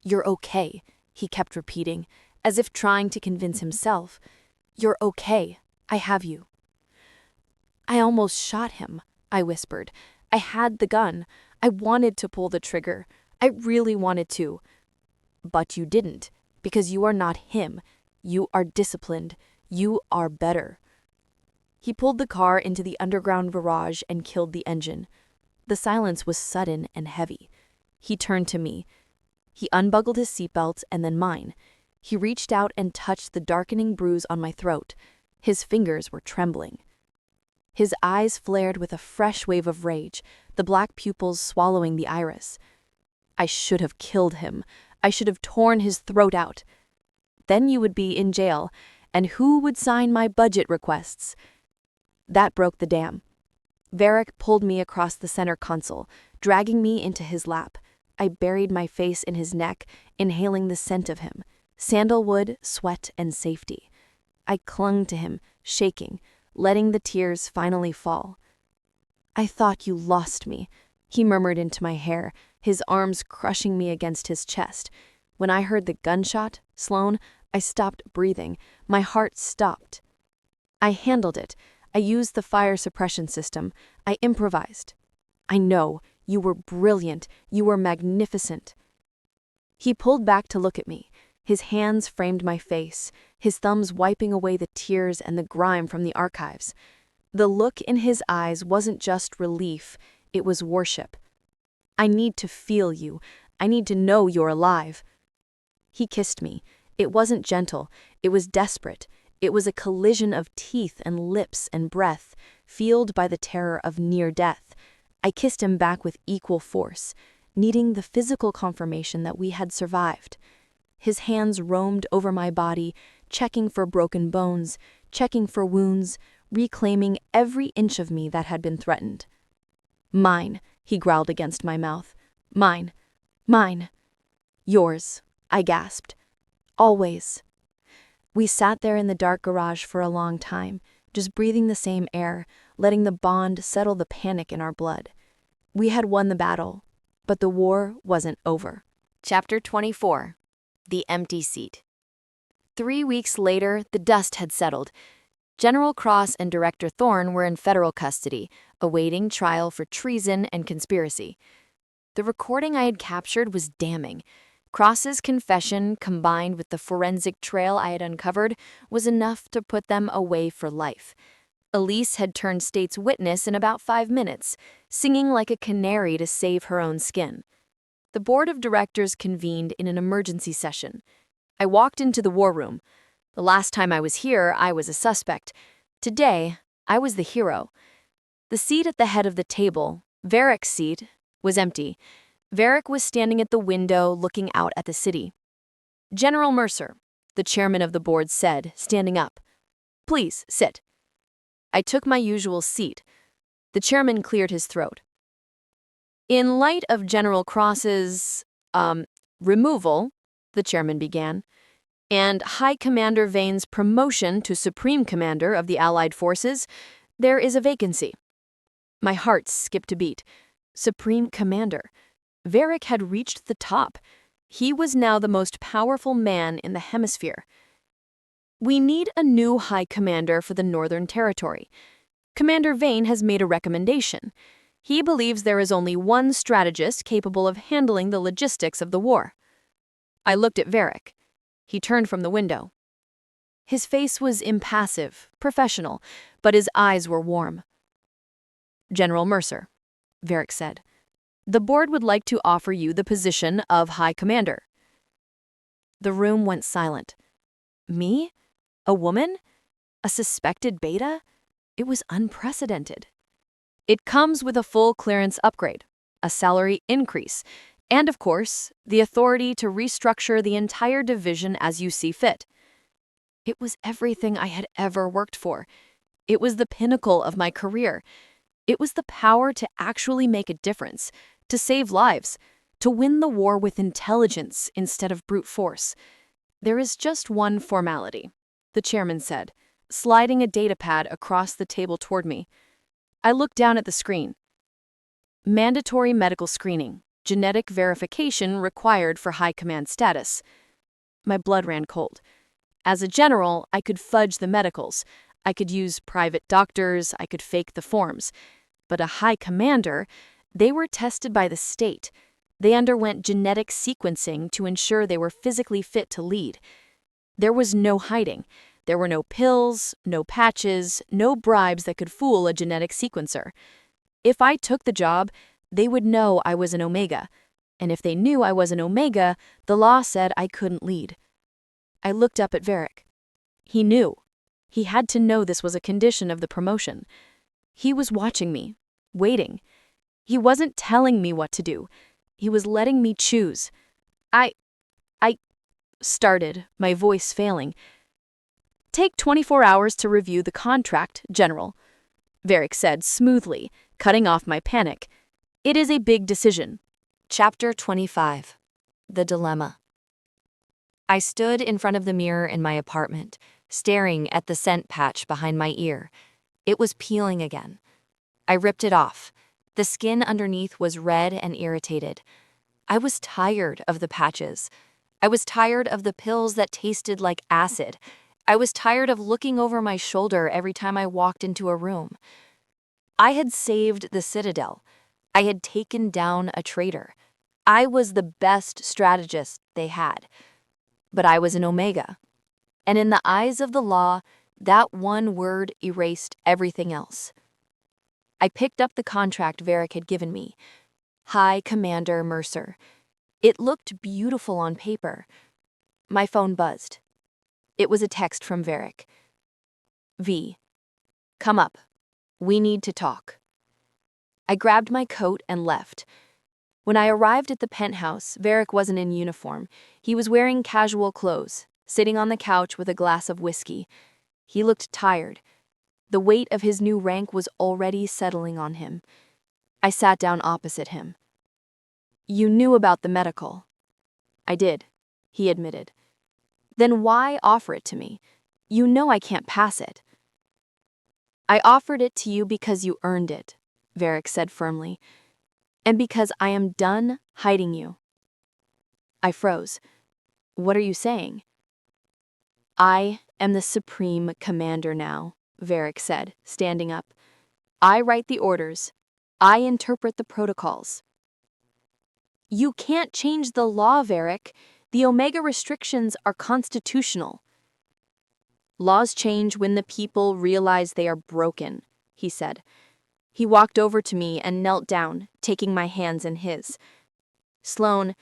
"You're okay," he kept repeating, as if trying to convince himself. "You're okay. I have you." "I almost shot him," I whispered. "I had the gun. I wanted to pull the trigger. I really wanted to." "But you didn't, because you are not him. You are disciplined. You are better." He pulled the car into the underground garage and killed the engine. The silence was sudden and heavy. He turned to me. He unbuckled his seatbelt and then mine. He reached out and touched the darkening bruise on my throat. His fingers were trembling. His eyes flared with a fresh wave of rage, the black pupils swallowing the iris. "I should have killed him. I should have torn his throat out. Then you would be in jail, and who would sign my budget requests?" That broke the dam. Varic pulled me across the center console, dragging me into his lap. I buried my face in his neck, inhaling the scent of him, sandalwood, sweat, and safety. I clung to him, shaking, letting the tears finally fall. "I thought you lost me," he murmured into my hair, his arms crushing me against his chest. When I heard the gunshot, Sloane, I stopped breathing. My heart stopped. I handled it. I used the fire suppression system. I improvised. "I know. You were brilliant. You were magnificent." He pulled back to look at me. His hands framed my face, his thumbs wiping away the tears and the grime from the archives. The look in his eyes wasn't just relief, it was worship. "I need to feel you. I need to know you're alive." He kissed me. It wasn't gentle. It was desperate. It was a collision of teeth and lips and breath, fueled by the terror of near death. I kissed him back with equal force. needing the physical confirmation that we had survived. His hands roamed over my body, checking for broken bones, checking for wounds, reclaiming every inch of me that had been threatened. "Mine," he growled against my mouth. "Mine. Mine." "Yours," I gasped. "Always." We sat there in the dark garage for a long time, just breathing the same air, letting the bond settle the panic in our blood. We had won the battle, but the war wasn't over. Chapter 24. The Empty Seat. 3 weeks later, the dust had settled. General Cross and Director Thorne were in federal custody, awaiting trial for treason and conspiracy. The recording I had captured was damning. Cross's confession, combined with the forensic trail I had uncovered, was enough to put them away for life. Elise had turned state's witness in about 5 minutes, singing like a canary to save her own skin. The board of directors convened in an emergency session. I walked into the war room. The last time I was here, I was a suspect. Today, I was the hero. The seat at the head of the table, Varic's seat, was empty. Varic was standing at the window looking out at the city. "General Mercer," the chairman of the board said, standing up. "Please, sit." I took my usual seat. The chairman cleared his throat. "In light of General Cross's, removal," the chairman began, "and High Commander Vane's promotion to Supreme Commander of the Allied Forces, there is a vacancy." My heart skipped a beat. Supreme Commander. Varic had reached the top. He was now the most powerful man in the hemisphere. "We need a new High Commander for the Northern Territory. Commander Vane has made a recommendation. He believes there is only one strategist capable of handling the logistics of the war." I looked at Varic. He turned from the window. His face was impassive, professional, but his eyes were warm. "General Mercer," Varic said, "the board would like to offer you the position of High Commander." The room went silent. Me? A woman? A suspected beta? It was unprecedented. "It comes with a full clearance upgrade, a salary increase, and, of course, the authority to restructure the entire division as you see fit." It was everything I had ever worked for. It was the pinnacle of my career. It was the power to actually make a difference, to save lives, to win the war with intelligence instead of brute force. "There is just one formality," the chairman said, sliding a datapad across the table toward me. I looked down at the screen. "Mandatory medical screening, genetic verification required for high command status." My blood ran cold. As a general, I could fudge the medicals. I could use private doctors, I could fake the forms. But a high commander, they were tested by the state. They underwent genetic sequencing to ensure they were physically fit to lead. There was no hiding. There were no pills, no patches, no bribes that could fool a genetic sequencer. If I took the job, they would know I was an Omega. And if they knew I was an Omega, the law said I couldn't lead. I looked up at Varic. He knew. He had to know this was a condition of the promotion. He was watching me, waiting. He wasn't telling me what to do. He was letting me choose. I started, my voice failing. "Take 24 hours to review the contract, General," Varic said smoothly, cutting off my panic. "It is a big decision." Chapter 25. The Dilemma. I stood in front of the mirror in my apartment, staring at the scent patch behind my ear. It was peeling again. I ripped it off. The skin underneath was red and irritated. I was tired of the patches. I was tired of the pills that tasted like acid. I was tired of looking over my shoulder every time I walked into a room. I had saved the Citadel. I had taken down a traitor. I was the best strategist they had. But I was an Omega. And in the eyes of the law, that one word erased everything else. I picked up the contract Varic had given me. High Commander Mercer. It looked beautiful on paper. My phone buzzed. It was a text from Varic. "V. Come up. We need to talk." I grabbed my coat and left. When I arrived at the penthouse, Varic wasn't in uniform. He was wearing casual clothes, sitting on the couch with a glass of whiskey. He looked tired. The weight of his new rank was already settling on him. I sat down opposite him. "You knew about the medical." "I did," he admitted. "Then why offer it to me? You know I can't pass it." "I offered it to you because you earned it," Varic said firmly, "and because I am done hiding you." I froze. "What are you saying?" "I am the Supreme Commander now," Varic said, standing up. "I write the orders. I interpret the protocols." "You can't change the law, Varic. The Omega restrictions are constitutional." "Laws change when the people realize they are broken," he said. He walked over to me and knelt down, taking my hands in his. "Sloane,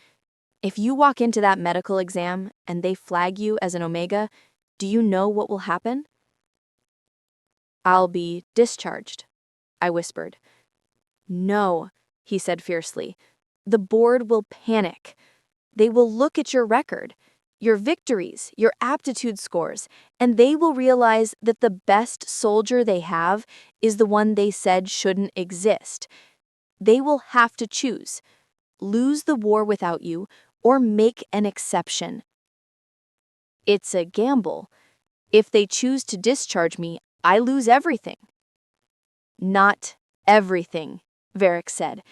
if you walk into that medical exam and they flag you as an Omega, do you know what will happen?" "I'll be discharged," I whispered. "No," he said fiercely. "The board will panic. They will look at your record, your victories, your aptitude scores, and they will realize that the best soldier they have is the one they said shouldn't exist. They will have to choose, lose the war without you or make an exception. It's a gamble. If they choose to discharge me, I lose everything." "Not everything," Varic said.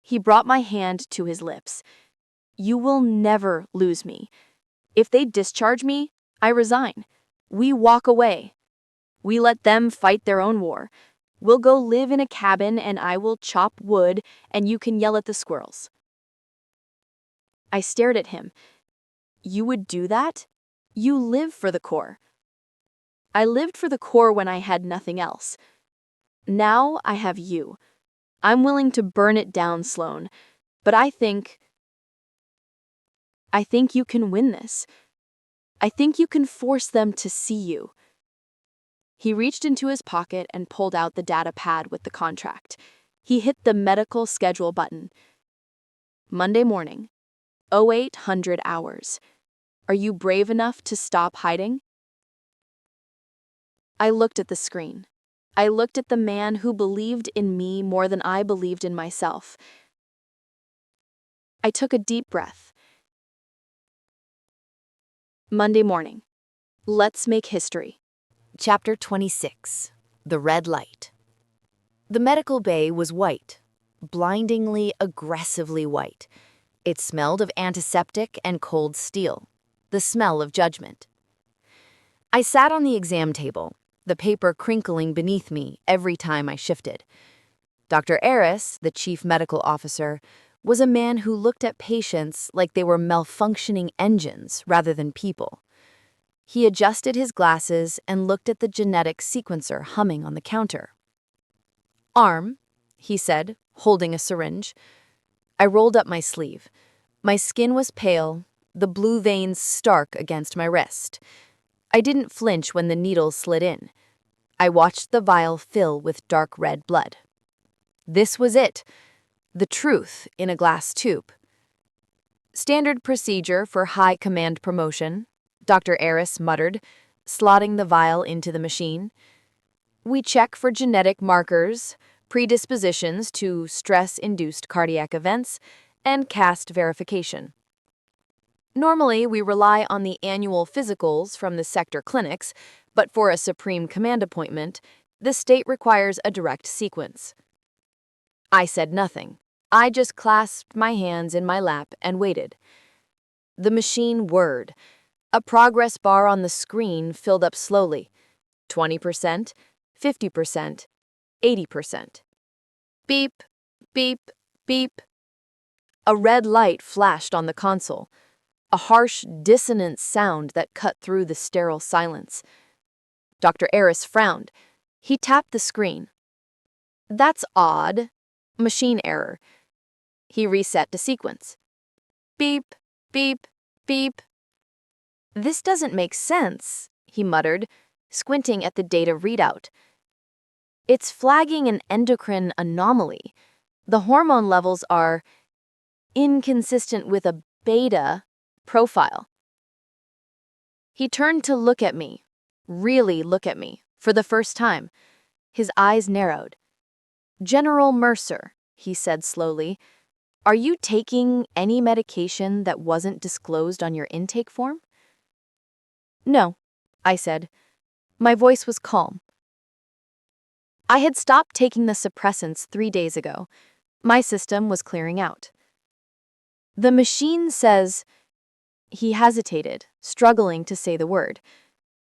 He brought my hand to his lips. "You will never lose me. If they discharge me, I resign. We walk away. We let them fight their own war. We'll go live in a cabin and I will chop wood and you can yell at the squirrels." I stared at him. "You would do that? You live for the Corps." "I lived for the Corps when I had nothing else. Now I have you. I'm willing to burn it down, Sloane, but I think you can win this. I think you can force them to see you." He reached into his pocket and pulled out the data pad with the contract. He hit the medical schedule button. "Monday morning, 0800 hours. Are you brave enough to stop hiding?" I looked at the screen. I looked at the man who believed in me more than I believed in myself. I took a deep breath. Monday morning. Let's make history. Chapter 26. The Red Light. The medical bay was white, blindingly, aggressively white. It smelled of antiseptic and cold steel, the smell of judgment. I sat on the exam table, the paper crinkling beneath me every time I shifted. Dr. Aris, the chief medical officer, was a man who looked at patients like they were malfunctioning engines rather than people. He adjusted his glasses and looked at the genetic sequencer humming on the counter. "Arm," he said, holding a syringe. I rolled up my sleeve. My skin was pale, the blue veins stark against my wrist. I didn't flinch when the needle slid in. I watched the vial fill with dark red blood. This was it, the truth in a glass tube. "Standard procedure for high command promotion," Dr. Aris muttered, slotting the vial into the machine. "We check for genetic markers, predispositions to stress-induced cardiac events, and caste verification. Normally, we rely on the annual physicals from the sector clinics, but for a Supreme Command appointment, the state requires a direct sequence." I said nothing. I just clasped my hands in my lap and waited. The machine whirred. A progress bar on the screen filled up slowly. 20%, 50%, 80%. Beep, beep, beep. A red light flashed on the console, a harsh, dissonant sound that cut through the sterile silence. Dr. Aris frowned. He tapped the screen. "That's odd. Machine error." He reset the sequence. Beep, beep, beep. "This doesn't make sense," he muttered, squinting at the data readout. "It's flagging an endocrine anomaly. The hormone levels are..." inconsistent with a beta profile. He turned to look at me, really look at me, for the first time. His eyes narrowed. "General Mercer," he said slowly, "are you taking any medication that wasn't disclosed on your intake form?" "No," I said. My voice was calm. I had stopped taking the suppressants 3 days ago. My system was clearing out. "The machine says—" He hesitated, struggling to say the word.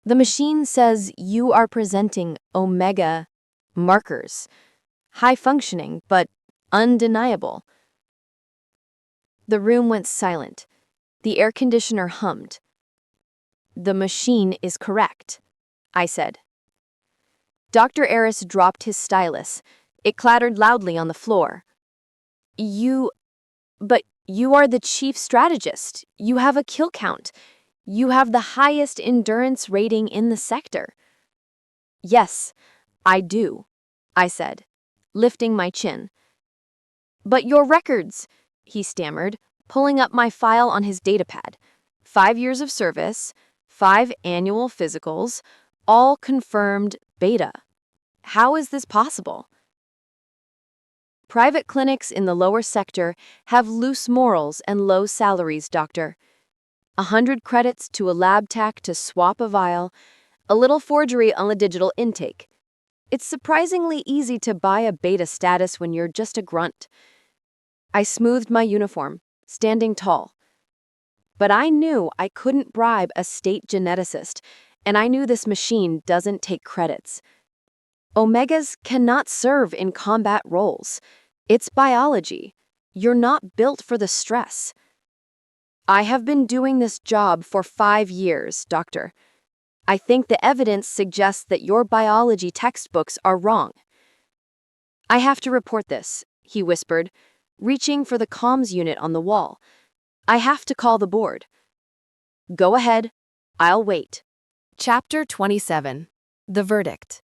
"The machine says you are presenting omega markers. High functioning, but undeniable." The room went silent. The air conditioner hummed. "The machine is correct," I said. Dr. Eris dropped his stylus. It clattered loudly on the floor. But you are the chief strategist. You have a kill count. You have the highest endurance rating in the sector." "Yes, I do," I said, lifting my chin. "But your records," he stammered, pulling up my file on his datapad. 5 years of service, 5 annual physicals, all confirmed beta. How is this possible? "Private clinics in the lower sector have loose morals and low salaries, doctor. 100 credits to a lab tech to swap a vial, a little forgery on the digital intake. It's surprisingly easy to buy a beta status when you're just a grunt." I smoothed my uniform, standing tall. But I knew I couldn't bribe a state geneticist, and I knew this machine doesn't take credits. Omegas cannot serve in combat roles. It's biology. You're not built for the stress. "I have been doing this job for 5 years, doctor. I think the evidence suggests that your biology textbooks are wrong." "I have to report this," he whispered, reaching for the comms unit on the wall. "I have to call the board." "Go ahead. I'll wait." Chapter 27. The Verdict.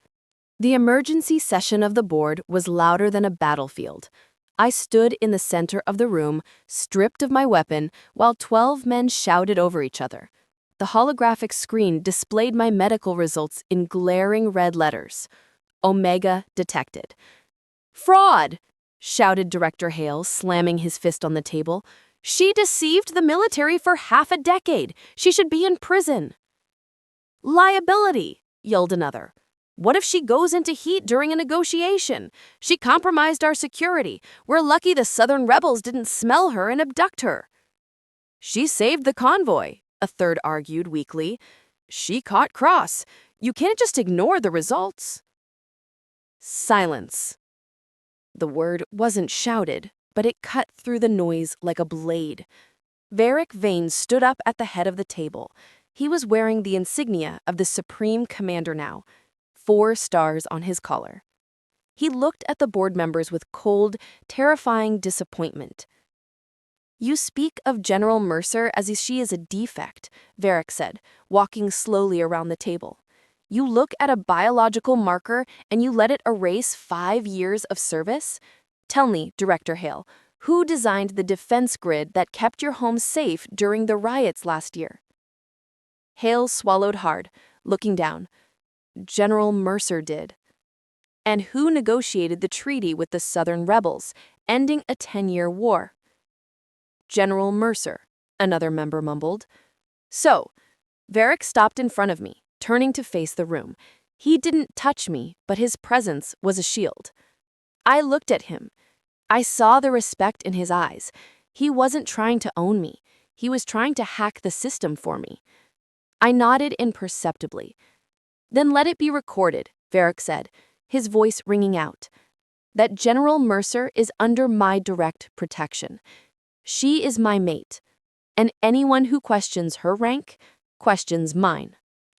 The emergency session of the board was louder than a battlefield. I stood in the center of the room, stripped of my weapon, while 12 men shouted over each other. The holographic screen displayed my medical results in glaring red letters. Omega detected. "Fraud!" shouted Director Hale, slamming his fist on the table. "She deceived the military for half a decade. She should be in prison." "Liability!" yelled another. "What if she goes into heat during a negotiation? She compromised our security. We're lucky the Southern rebels didn't smell her and abduct her." "She saved the convoy," a third argued weakly. "She caught Cross. You can't just ignore the results." Silence. The word wasn't shouted, but it cut through the noise like a blade. Varic Vane stood up at the head of the table. He was wearing the insignia of the Supreme Commander now, 4 stars on his collar. He looked at the board members with cold, terrifying disappointment. "You speak of General Mercer as if she is a defect," Varic said, walking slowly around the table. "You look at a biological marker and you let it erase 5 years of service? Tell me, Director Hale, who designed the defense grid that kept your home safe during the riots last year?" Hale swallowed hard, looking down. "General Mercer did." "And who negotiated the treaty with the Southern rebels, ending a 10-year war?" "General Mercer," another member mumbled. "So," Varic stopped in front of me, turning to face the room. He didn't touch me, but his presence was a shield. I looked at him. I saw the respect in his eyes. He wasn't trying to own me. He was trying to hack the system for me. I nodded imperceptibly. "Then let it be recorded," Varic said, his voice ringing out, "that General Mercer is under my direct protection. She is my mate, and anyone who questions her rank questions mine."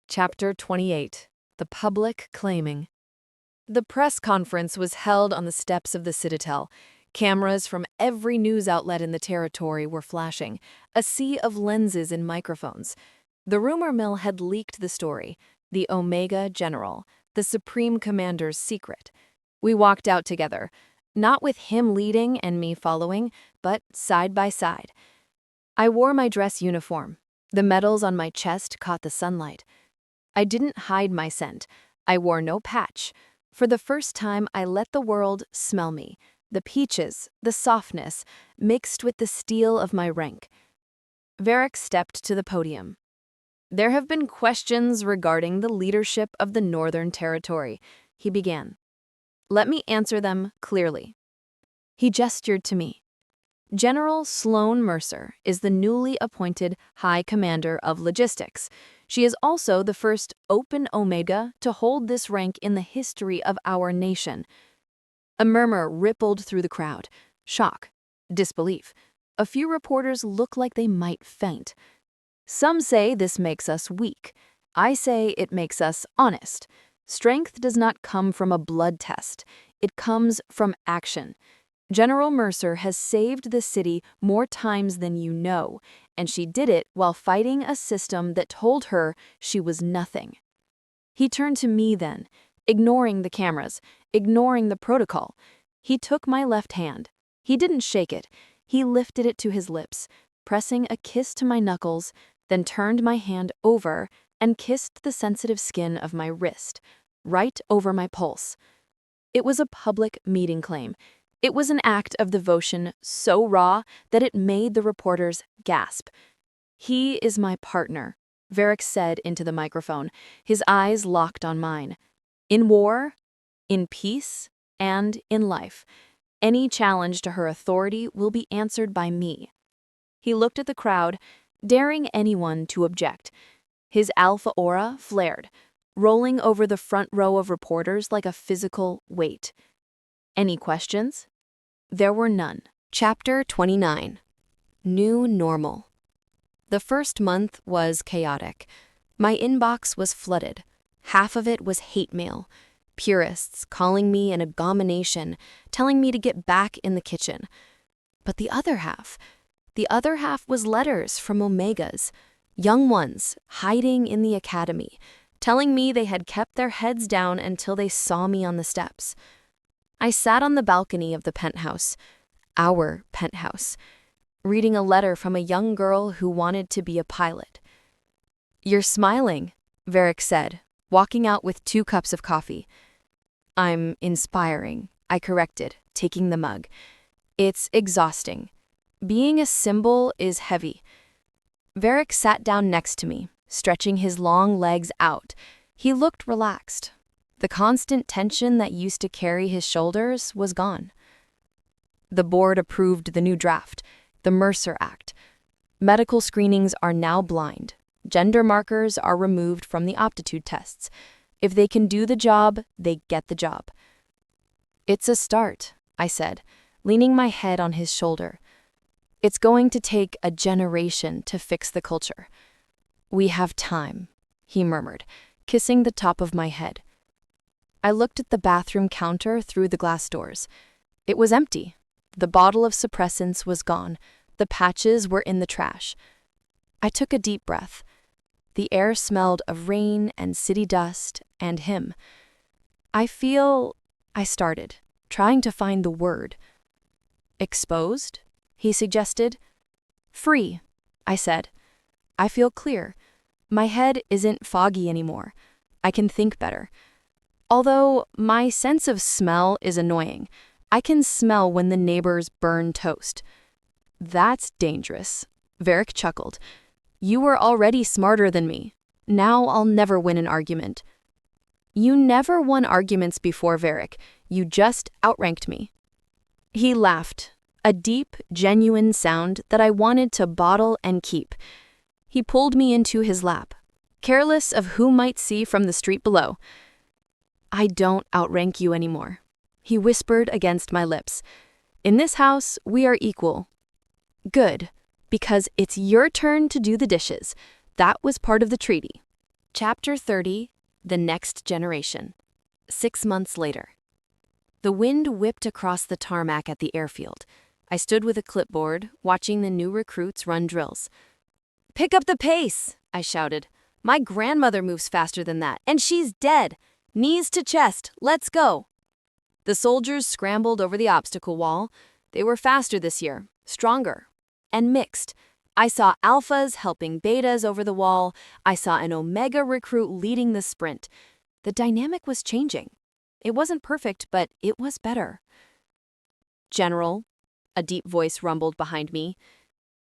Chapter 28. The Public Claiming. The press conference was held on the steps of the Citadel. Cameras from every news outlet in the territory were flashing, a sea of lenses and microphones. The rumor mill had leaked the story, the Omega General, the Supreme Commander's secret. We walked out together. Not with him leading and me following, but side by side. I wore my dress uniform. The medals on my chest caught the sunlight. I didn't hide my scent. I wore no patch. For the first time, I let the world smell me. The peaches, the softness, mixed with the steel of my rank. Varic stepped to the podium. There have been questions regarding the leadership of the Northern Territory, he began. Let me answer them clearly. He gestured to me. General Sloane Mercer is the newly appointed High Commander of Logistics. She is also the first open Omega to hold this rank in the history of our nation. A murmur rippled through the crowd. Shock. Disbelief. A few reporters look like they might faint. Some say this makes us weak. I say it makes us honest. Strength does not come from a blood test. It comes from action. General Mercer has saved the city more times than you know, and she did it while fighting a system that told her she was nothing. He turned to me then, ignoring the cameras, ignoring the protocol. He took my left hand. He didn't shake it. He lifted it to his lips, pressing a kiss to my knuckles, then turned my hand over and kissed the sensitive skin of my wrist, right over my pulse. It was a public meeting claim. It was an act of devotion so raw that it made the reporters gasp. He is my partner, Varic said into the microphone, his eyes locked on mine. In war, in peace, and in life, any challenge to her authority will be answered by me. He looked at the crowd, daring anyone to object. His alpha aura flared, rolling over the front row of reporters like a physical weight. Any questions? There were none. Chapter 29. New Normal. The first month was chaotic. My inbox was flooded. Half of it was hate mail. Purists calling me an abomination, telling me to get back in the kitchen. But the other half was letters from Omegas, young ones hiding in the academy, telling me they had kept their heads down until they saw me on the steps. I sat on the balcony of the penthouse, our penthouse, reading a letter from a young girl who wanted to be a pilot. You're smiling, Varic said, walking out with 2 cups of coffee. I'm inspiring, I corrected, taking the mug. It's exhausting. Being a symbol is heavy. Varic sat down next to me, stretching his long legs out. He looked relaxed. The constant tension that used to carry his shoulders was gone. The board approved the new draft, the Mercer Act. Medical screenings are now blind. Gender markers are removed from the aptitude tests. If they can do the job, they get the job. It's a start, I said, leaning my head on his shoulder. It's going to take a generation to fix the culture. We have time, he murmured, kissing the top of my head. I looked at the bathroom counter through the glass doors. It was empty. The bottle of suppressants was gone. The patches were in the trash. I took a deep breath. The air smelled of rain and city dust and him. I started, trying to find the word. Exposed? He suggested. Free, I said. I feel clear. My head isn't foggy anymore. I can think better. Although my sense of smell is annoying, I can smell when the neighbors burn toast. That's dangerous, Varic chuckled. You were already smarter than me. Now I'll never win an argument. You never won arguments before, Varic. You just outranked me. He laughed, a deep, genuine sound that I wanted to bottle and keep. He pulled me into his lap, careless of who might see from the street below. I don't outrank you anymore, he whispered against my lips. In this house, we are equal. Good, because it's your turn to do the dishes. That was part of the treaty. Chapter 30, The Next Generation. 6 months later. The wind whipped across the tarmac at the airfield. I stood with a clipboard, watching the new recruits run drills. Pick up the pace, I shouted. My grandmother moves faster than that, and she's dead. Knees to chest, let's go. The soldiers scrambled over the obstacle wall. They were faster this year, stronger, and mixed. I saw alphas helping betas over the wall. I saw an Omega recruit leading the sprint. The dynamic was changing. It wasn't perfect, but it was better. "General," a deep voice rumbled behind me.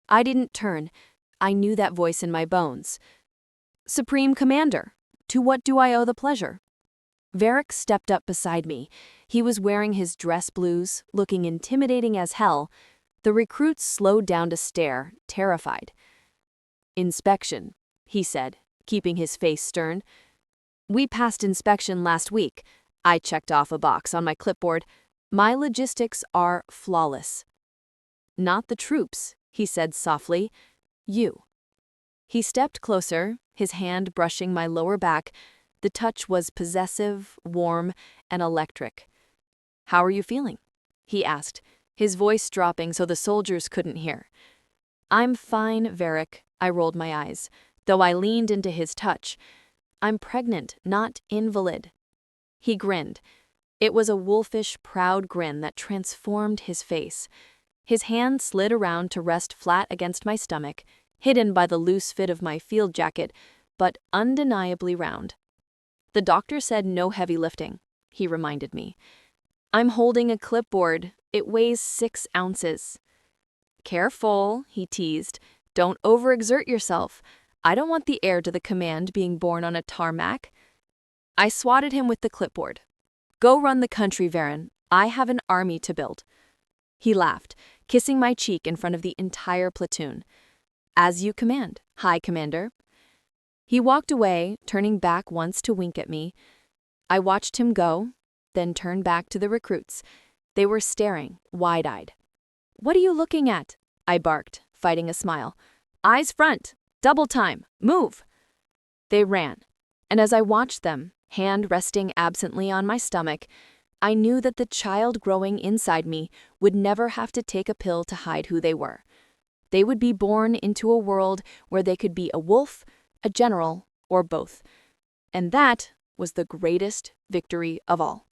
I didn't turn. I knew that voice in my bones. "Supreme Commander, to what do I owe the pleasure?" Varic stepped up beside me. He was wearing his dress blues, looking intimidating as hell. The recruits slowed down to stare, terrified. "Inspection," he said, keeping his face stern. "We passed inspection last week." I checked off a box on my clipboard. "My logistics are flawless." "Not the troops," he said softly. "You." He stepped closer, his hand brushing my lower back. The touch was possessive, warm, and electric. "How are you feeling?" he asked, his voice dropping so the soldiers couldn't hear. "I'm fine, Varic," I rolled my eyes, though I leaned into his touch. "I'm pregnant, not invalid." He grinned. It was a wolfish, proud grin that transformed his face. His hand slid around to rest flat against my stomach, hidden by the loose fit of my field jacket, but undeniably round. "The doctor said no heavy lifting," he reminded me. "I'm holding a clipboard. It weighs 6 ounces. "Careful," he teased. "Don't overexert yourself. I don't want the heir to the command being born on a tarmac." I swatted him with the clipboard. "Go run the country, Varen. I have an army to build." He laughed, kissing my cheek in front of the entire platoon. "As you command, High Commander." He walked away, turning back once to wink at me. I watched him go, then turn back to the recruits. They were staring, wide-eyed. "What are you looking at?" I barked, fighting a smile. "Eyes front! Double time! Move!" They ran, and as I watched them, hand resting absently on my stomach, I knew that the child growing inside me would never have to take a pill to hide who they were. They would be born into a world where they could be a wolf, a general, or both. And that was the greatest victory of all.